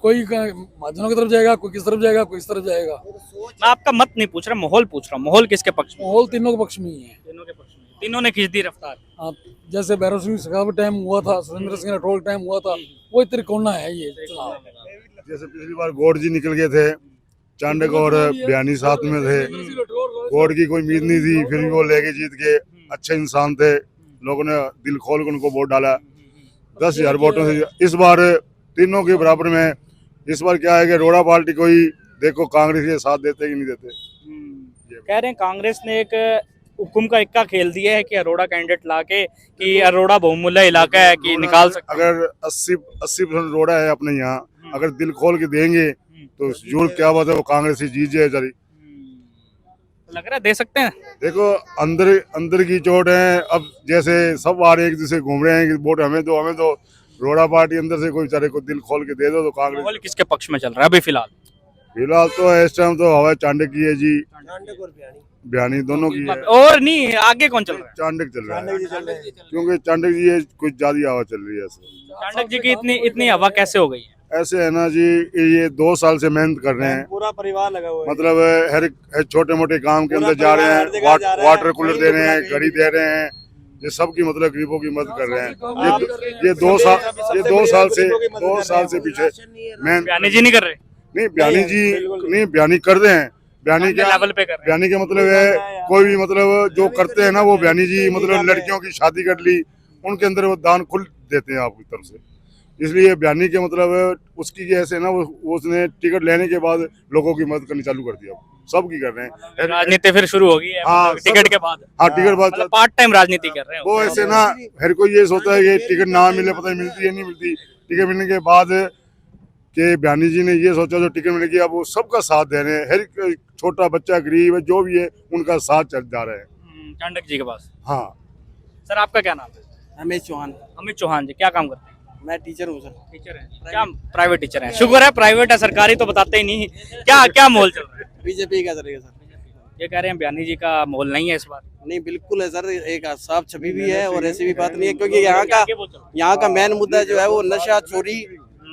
J: कोई महाजनों की तरफ जाएगा, कोई किस तरफ जाएगा, कोई इस तरफ जाएगा।
B: मैं आपका मत नहीं पूछ रहा, माहौल पूछ रहा हूँ, माहौल किसके पक्ष में?
J: माहौल तीनों के पक्ष में ही है,
B: तीनों के पक्ष में, तीनों ने खींच दी रफ्तार।
J: हाँ, जैसे भैरव सिंह शेखावत टाइम हुआ था, सुरेंद्र सिंह राठौड़ टाइम हुआ था, वो त्रिकोणा है ये चुनाव।
A: जैसे पिछली बार गौड़ जी निकल गए थे, चांडक और बयानी साथ में थे, गौड़ की कोई उम्मीद नहीं थी, फिर भी वो लेके जीत के अच्छे इंसान थे,
N: लोगों ने दिल खोल कर उनको वोट डाला 10,000 वोटों से। इस बार तीनों के बराबर में इस बार क्या है कि अरोड़ा पार्टी को ही देखो कांग्रेस के साथ देते कि नहीं देते।
B: कह रहे हैं कांग्रेस ने एक हुकुम का इक्का खेल दिया है कि अरोड़ा कैंडिडेट लाके कि अरोड़ा बहुमूल्य इलाका है कि निकाल सकते।
N: अगर 80% अरोड़ा है अपने यहाँ, अगर दिल खोल के देंगे तो जरूर क्या बात है वो कांग्रेस ही जीत जाए जरी।
B: लग रहा है दे सकते हैं।
N: देखो अंदर की चोट है। अब जैसे सब आ रहे एक दूसरे घूम रहे हैं कि वोट हमें दो हमें दो। अरोड़ा पार्टी अंदर से कोई बेचारे को दिल खोल के दे दो तो कांग्रेस।
B: माहौल किसके पक्ष में चल रहा है अभी
N: फिलहाल तो इस टाइम तो हवा चांडक की है जी, बयानी दोनों की है।
B: और नहीं आगे कौन चल रहा है?
N: चांडक चल रहा है क्योंकि चांडक जी है कुछ ज्यादा हवा चल रही है।
B: चांडक जी की इतनी हवा कैसे हो गई है?
N: ऐसे है ना जी, ये 2 साल से मेहनत कर रहे हैं,
F: पूरा परिवार लगा हुआ है।
N: मतलब हर छोटे मोटे काम के अंदर जा रहे हैं, वाटर कूलर दे रहे हैं, घड़ी दे रहे हैं, ये सब की मतलब गरीबों की मदद कर रहे हैं। ये 2 साल से पीछे मेहनत।
B: बयानी जी नहीं कर रहे?
N: नहीं बयानी जी नहीं, बयानी कर रहे हैं। बयानी के
B: लेवल पे कर रहे हैं।
N: बयानी का मतलब है कोई भी मतलब जो करते हैं ना वो बयानी जी मतलब लड़कियों की शादी कर ली उनके अंदर वो दान खुल देते हैं आपकी तरफ से। इसलिए बयानी के मतलब उसकी ऐसे ना उसने टिकट लेने के बाद लोगों की मदद करनी चालू कर दी। अब सब की कर रहे हैं।
B: राजनीति फिर शुरू होगी है
N: हाँ,
B: टिकट के बाद।
N: हाँ टिकट बाद
B: पार्ट टाइम राजनीति कर रहे हैं
N: वो ऐसे ना। हर कोई ये सोचता है कि टिकट ना मिले पता नहीं मिलती है नहीं मिलती। टिकट मिलने के बाद के बयानी जी ने ये सोचा जो टिकट मिलेगी अब वो सबका साथ दे रहे हैं। हर छोटा बच्चा गरीब है जो भी है उनका साथ चल जा रहे हैं
B: चांडक जी के पास।
N: हाँ
B: सर आपका क्या नाम है?
F: अमित चौहान।
B: अमित चौहान जी क्या काम करते हैं?
F: मैं टीचर हूँ सर।
B: टीचर है क्या? प्राइवेट टीचर है। शुक्र है प्राइवेट है, सरकारी तो बताते ही नहीं। क्या माहौल चल रहा है?
F: बीजेपी का चलेगा सर।
B: ये कह रहे हैं बयानी जी का माहौल नहीं है इस बार।
F: नहीं बिल्कुल है सर, एक साफ छवि भी है और ऐसी भी बात नहीं है क्योंकि यहाँ का मेन मुद्दा जो है वो नशा चोरी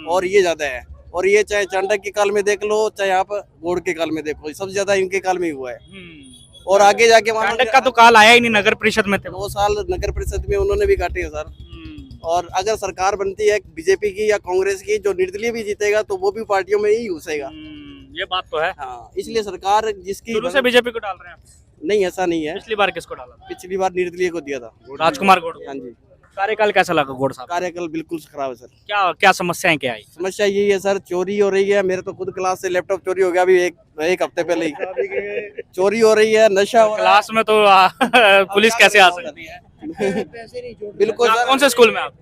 F: और ये ज्यादा है। और ये चाहे चांडक के काल में देख लो चाहे आप बोर्ड के काल में देखो, सबसे ज्यादा इनके काल में हुआ है। और आगे जाके
B: चांडक का तो काल आया ही नहीं, नगर परिषद में थे
F: 2 साल नगर परिषद में उन्होंने भी काटे हैं सर। और अगर सरकार बनती है बीजेपी की या कांग्रेस की, जो निर्दलीय भी जीतेगा तो वो भी पार्टियों में ही घुसेगा।
B: ये बात तो है।
F: हाँ, इसलिए सरकार जिसकी
B: शुरू से बीजेपी को डाल रहे हैं?
F: नहीं ऐसा नहीं है।
B: पिछली बार किसको डाला?
F: पिछली बार निर्दलीय को दिया था,
B: राजकुमार गौड़।
F: हाँ जी।
B: कार्यकाल कैसा लगा गौड़ साहब?
F: कार्यकाल बिल्कुल खराब है सर।
B: क्या समस्याएं क्या आई?
F: समस्या यही है सर, चोरी हो रही है। मेरे तो खुद क्लास से लैपटॉप चोरी हो गया अभी एक हफ्ते पहले ही। चोरी हो रही है, नशा हो रहा है।
B: क्लास में तो पुलिस कैसे आ सकती है?
F: बिल्कुल सर।
B: कौन से स्कूल में आप?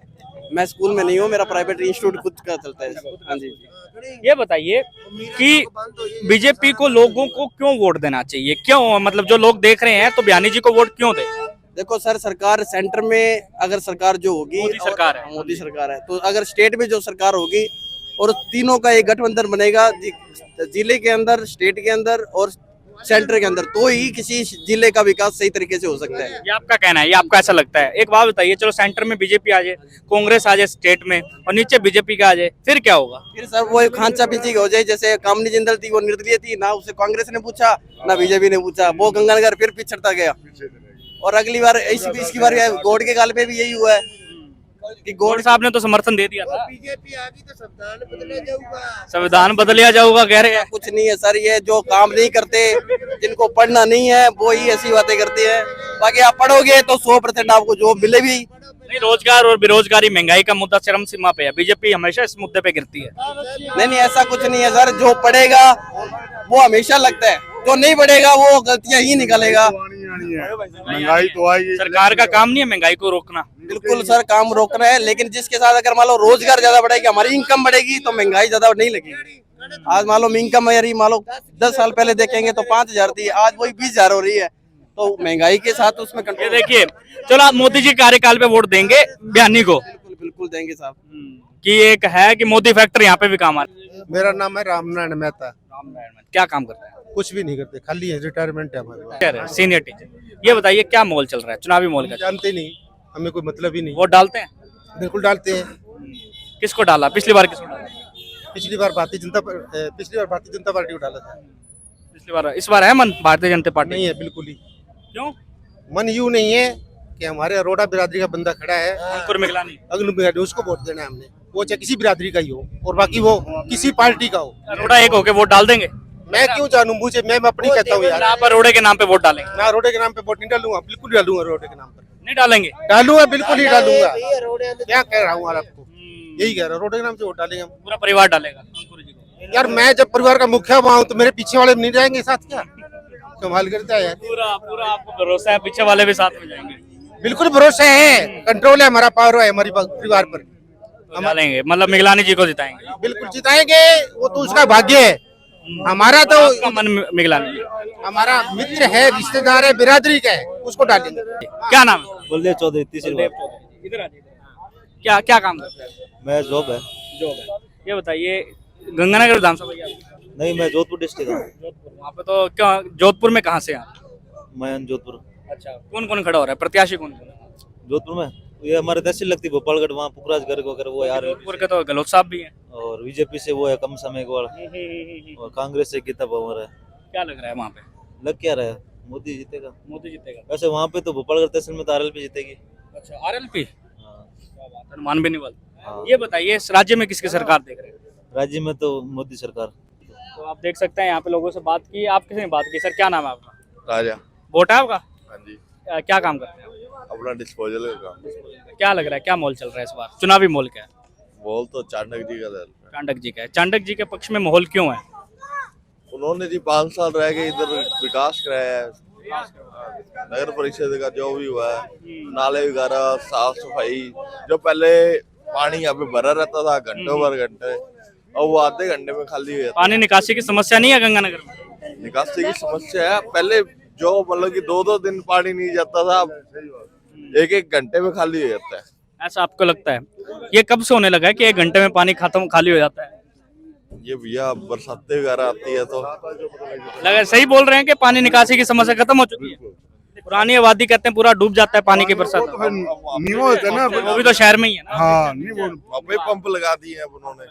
F: मैं स्कूल में नहीं हूँ, मेरा प्राइवेट इंस्टीट्यूट खुद का चलता है। हाँ जी।
B: ये बताइए कि बीजेपी को लोगों को क्यों वोट देना चाहिए? क्यों मतलब जो लोग देख रहे हैं तो बयानी जी को वोट क्यों दे?
F: देखो सर, सरकार सेंटर में अगर सरकार जो होगी
B: मोदी सरकार है।
F: मोदी सरकार है तो अगर स्टेट में जो सरकार होगी और तीनों का एक गठबंधन बनेगा जिले के अंदर, स्टेट के अंदर और सेंटर के अंदर, तो ही किसी जिले का विकास सही तरीके से हो सकता है।
B: ये आपका कहना है, ये आपका ऐसा लगता है? एक बात बताइए, चलो सेंटर में बीजेपी आ जाए, कांग्रेस आ जाए स्टेट में और नीचे बीजेपी का आ जाए, फिर क्या होगा?
F: फिर सर वो खांचा पीछी हो जाए। जैसे कामनी जिंदल थी वो निर्दलीय थी, ना उसे कांग्रेस ने पूछा ना बीजेपी ने पूछा, वो गंगानगर फिर पिछड़ता गया। और अगली बार इसकी बार गौड़ के काल में भी यही हुआ है कि
B: गौड़ साहब ने तो समर्थन दे दिया था।
M: बीजेपी आ गई तो संविधान बदले जाऊंगा।
B: संविधान बदलिया जाऊंगा कह रहे हैं।
F: कुछ नहीं है सर, ये जो काम नहीं करते, जिनको पढ़ना नहीं है वो ही ऐसी बातें करते हैं। बाकी आप पढ़ोगे तो 100% आपको जॉब मिले भी।
B: नहीं, रोजगार और बेरोजगारी, महंगाई का मुद्दा चरम सीमा पे है। बीजेपी हमेशा इस मुद्दे पे गिरती है।
F: नहीं ऐसा कुछ नहीं है सर, जो पढ़ेगा वो हमेशा लगता है, जो नहीं पढ़ेगा वो गलतियां ही निकालेगा।
N: महंगाई तो आएगी।
B: सरकार का काम नहीं है महंगाई को रोकना।
F: बिल्कुल सर, काम रोकना है, लेकिन जिसके साथ अगर मान लो रोजगार ज्यादा बढ़ेगी, हमारी इनकम बढ़ेगी तो महंगाई ज्यादा नहीं लगेगी। आज मान लो इनकम मेरी मान लो 10 साल पहले देखेंगे तो 5,000 थी, आज वही 20,000 हो रही है। तो महंगाई के साथ उसमें
B: ये देखिए, चलो आप मोदी जी कार्यकाल पे वोट देंगे बयानी को?
F: बिल्कुल देंगे साहब।
B: कि एक है कि मोदी फैक्टर यहाँ पे भी काम आ रहा है।
O: मेरा नाम है रामनारायण मेहता।
B: क्या काम करते हैं?
O: कुछ भी नहीं करते, खाली रिटायरमेंट है हमारे।
B: Senior teacher. ये बताइए क्या माहौल चल रहा है, चुनावी माहौल का?
O: जानते नहीं, हमें कोई मतलब ही नहीं।
B: वोट डालते हैं?
O: बिल्कुल डालते हैं।
B: किसको डाला? पिछली बार किसको डाला?
O: पिछली बार भारतीय जनता पार्टी को डाला था।
B: पिछली बार। इस बार है मन भारतीय जनता पार्टी?
O: नहीं है बिल्कुल ही।
B: क्यों
O: मन यूं नहीं है कि हमारे अरोड़ा बिरादरी का बंदा खड़ा है,
B: अंकुर मिगलानी,
O: उसको वोट देना है हमने। वो चाहे किसी बिरादरी का ही हो और बाकी वो किसी पार्टी का हो।
B: अरोड़ा एक होके वोट डाल देंगे?
O: मैं क्यों जानूं, मुझे मैं अपनी कहता हूँ यार।
B: आप अरोड़े के नाम पे वोट डालेंगे?
O: मैं अरोड़े के नाम पे वोट नहीं डालूंगा, बिल्कुल डालूंगा अरोड़े के नाम पर।
B: नहीं डालेंगे?
O: डालूंगा, बिल्कुल ही डालूंगा। क्या कह रहा हूँ आपको, यही कह रहा हूँ, रोड के नाम से वोट डालेंगे हम।
B: पूरा परिवार डालेगा अंकुर जी को?
O: यार मैं जब परिवार का मुखिया हुआ हूँ तो मेरे पीछे वाले नहीं जाएंगे साथ, क्या कमाल करता है यार।
B: पूरा पूरा आपको भरोसा है पीछे वाले भी साथ में जाएंगे?
O: बिल्कुल भरोसा है, कंट्रोल है हमारा, पावर है हमारी परिवार पर।
B: तो डालेंगे मतलब मिगलानी जी को जिताएंगे?
O: बिल्कुल जिताएंगे, वो तो उसका भाग्य है। हमारा तो
B: आपका मन मिगलानी जी?
O: हमारा मित्र है, रिश्तेदार है, बिरादरी का है, उसको डालेंगे।
B: क्या नाम है?
E: बलदेव चौधरी तीसरी बार।
B: इधर आ जाइए। क्या क्या काम करते हैं?
E: मैं जॉब है।
B: जॉब है। ये बताइए गंगानगर विधानसभा की आपकी?
E: नहीं, मैं जोधपुर डिस्ट्रिक्ट हूँ।
B: जोधपुर। वहाँ पे तो क्या जोधपुर में कहाँ से हैं आप?
E: मैं जोधपुर।
B: अच्छा, कौन कौन खड़ा हो रहा है, प्रत्याशी कौन कौन है
E: जोधपुर में? ये हमारे तहसील लगती है भोपालगढ़, वहाँ पुखराज गर्ग वगैरह वो यार।
B: जोधपुर के तो गहलोत साहब भी हैं
E: और बीजेपी से वो है कम समय गोल, और कांग्रेस से गीता पवार है।
B: क्या लग रहा है वहाँ पे?
E: लग क्या रहा है, मोदी जीतेगा।
B: मोदी जीतेगा?
E: वैसे वहाँ पे तो भोपालगढ़ तहसील में तो आरएलपी जीतेगी।
B: अच्छा, आरएलपी? अनुमान भी नहीं बोल। ये बताइए इस राज्य में किसकी सरकार देख रहे हैं?
E: राज्य में तो मोदी सरकार।
B: तो आप देख सकते हैं यहाँ पे लोगों से बात की। आप किसी ने बात की? सर क्या नाम है आपका?
N: राजा।
B: वोट है आपका?
N: हाँ जी।
B: क्या काम करते हैं?
N: अपना डिस्पोजल का काम।
B: क्या लग रहा है, क्या माहौल चल रहा है इस बार चुनावी माहौल? क्या है
N: बोल तो चाणक्य जी का दल।
B: चाणक्य जी का है? चाणक्य जी के पक्ष में माहौल क्यों है?
N: उन्होंने जी 5 साल रह के इधर विकास कराया है, नगर परिषद का जो भी हुआ है, नाले वगैरह, साफ सफाई। जो पहले पानी यहाँ पे भरा रहता था घंटों भर घंटे, और वो आधे घंटे में खाली हो जाता।
B: पानी निकासी की समस्या नहीं है गंगानगर में?
N: निकासी की समस्या है, पहले जो मतलब कि 2-2 दिन पानी नहीं जाता था, अब 1-1 घंटे में खाली हो जाता है।
B: ऐसा आपको लगता है? ये कब से होने लगा है कि 1 घंटे में पानी खत्म खाली हो जाता है?
N: ये भैया बरसातें वगैरह आती है तो
B: लगा सही बोल रहे हैं कि पानी निकासी की समस्या खत्म हो चुकी है? पुरानी आबादी कहते हैं पूरा डूब जाता है पानी की बरसात में।
N: नीवा होता है ना,
B: वो भी तो शहर में ही है ना।
N: हाँ, नहीं वो पंप लगा दिए हैं उन्होंने।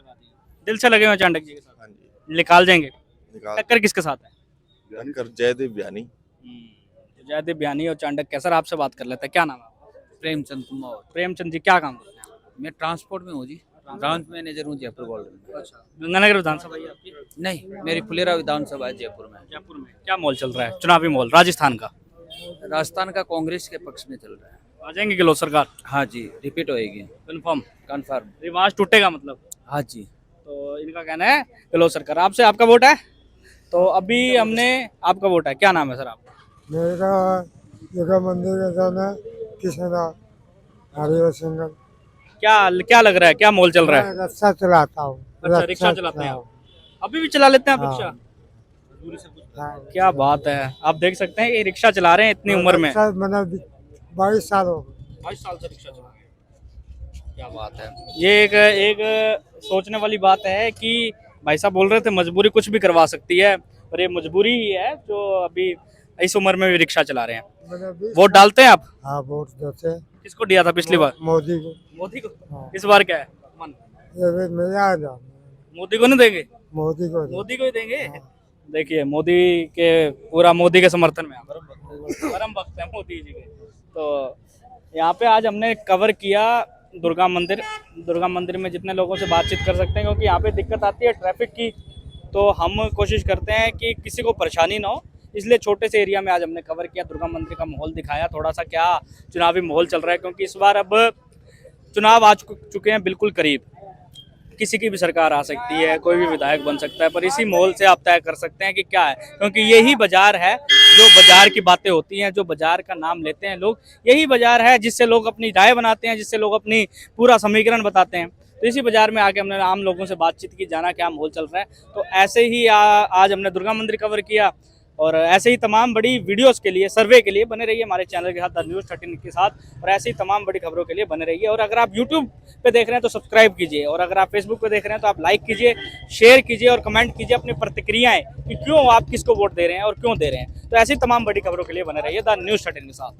B: दिल से लगे हुए चाणक्य जी के साथ?
N: हाँ जी।
B: निकाल देंगे?
N: निकाल।
B: टक्कर किसके साथ है?
N: टक्कर जयदेव बयानी।
B: जयदेव बयानी और चाणक्य। सर आपसे बात कर लेते हैं, क्या नाम है?
P: प्रेमचंद कुमार।
B: प्रेमचंद जी क्या काम करते हैं?
P: मैं ट्रांसपोर्ट में हूँ जी, ब्रांच मैनेजर हूँ जयपुर गोल्ड में।
B: अच्छा, गंगानगर विधानसभा ही आपकी?
P: नहीं, मेरी फुलेरा विधानसभा है जयपुर में।
B: जयपुर में क्या माहौल चल रहा है चुनावी माहौल राजस्थान का?
P: राजस्थान का कांग्रेस के पक्ष में चल रहा है।
B: आ जाएंगे गहलोत सरकार?
P: हाँ जी, रिपीट होएगी।
B: कंफर्म?
P: कंफर्म।
B: रिवाज टूटेगा मतलब?
P: हाँ जी।
B: तो इनका कहना है गहलोत सरकार। आपसे आपका वोट है? तो अभी हमने आपका वोट है, क्या नाम है सर आपका?
Q: मेरा जगह मंदिर का नाम है कृष्णदास हरिवर सिंह।
B: क्या लग रहा है, क्या माहौल चल रहा है?
Q: रिक्शा चलाता हूँ।
B: अच्छा, रिक्शा चलाते हैं आप? अभी भी चला लेते हैं आप रिक्शा? क्या बात है, आप देख सकते हैं ये रिक्शा चला रहे हैं इतनी उम्र में।
Q: मैंने 22 साल हो गए।
B: 22 साल से रिक्शा चला रहे हैं। क्या बात है। ये एक सोचने वाली बात है कि भाई साहब बोल रहे थे मजबूरी कुछ भी करवा सकती है, और ये मजबूरी ही है जो अभी इस उम्र में भी रिक्शा चला रहे हैं। वोट डालते हैं आप?
Q: हाँ, वोट देते हैं।
B: किसको दिया था पिछली बार?
Q: मोदी को।
B: मोदी को?
Q: हाँ।
B: इस बार क्या है मन? मोदी को नहीं देंगे?
Q: मोदी को।
B: मोदी को ही देंगे। देखिए मोदी के पूरा मोदी के समर्थन में परम भक्त है मोदी जी के। तो यहाँ पे आज हमने कवर किया दुर्गा मंदिर में जितने लोगों से बातचीत कर सकते हैं, क्योंकि यहाँ पे दिक्कत आती है ट्रैफिक की, तो हम कोशिश करते हैं कि किसी को परेशानी ना हो, इसलिए छोटे से एरिया में आज हमने कवर किया, दुर्गा मंदिर का माहौल दिखाया, थोड़ा सा क्या चुनावी माहौल चल रहा है, क्योंकि इस बार अब चुनाव आ चुके हैं बिल्कुल करीब। किसी की भी सरकार आ सकती है, कोई भी विधायक बन सकता है, पर इसी माहौल से आप तय कर सकते हैं कि क्या है, क्योंकि यही बाजार है जो बाजार की बातें होती हैं, जो बाजार का नाम लेते हैं लोग, यही बाजार है जिससे लोग अपनी राय बनाते हैं, जिससे लोग अपनी पूरा समीकरण बताते हैं। तो इसी बाजार में आके हमने आम लोगों से बातचीत की, जाना क्या माहौल चल रहा है। तो ऐसे ही आज हमने दुर्गा मंदिर कवर किया, और ऐसे ही तमाम बड़ी वीडियोस के लिए, सर्वे के लिए बने रहिए हमारे चैनल के साथ, द न्यूज़ 13 के साथ, और ऐसे ही तमाम बड़ी खबरों के लिए बने रहिए। और अगर आप यूट्यूब पे देख रहे हैं तो सब्सक्राइब कीजिए, और अगर आप फेसबुक पे देख रहे हैं तो आप लाइक कीजिए, शेयर कीजिए और कमेंट कीजिए अपनी प्रतिक्रियाएं कि क्यों आप किसको वोट दे रहे हैं और क्यों दे रहे हैं। तो ऐसी तमाम बड़ी खबरों के लिए बने रहिए द न्यूज़ 13 के साथ।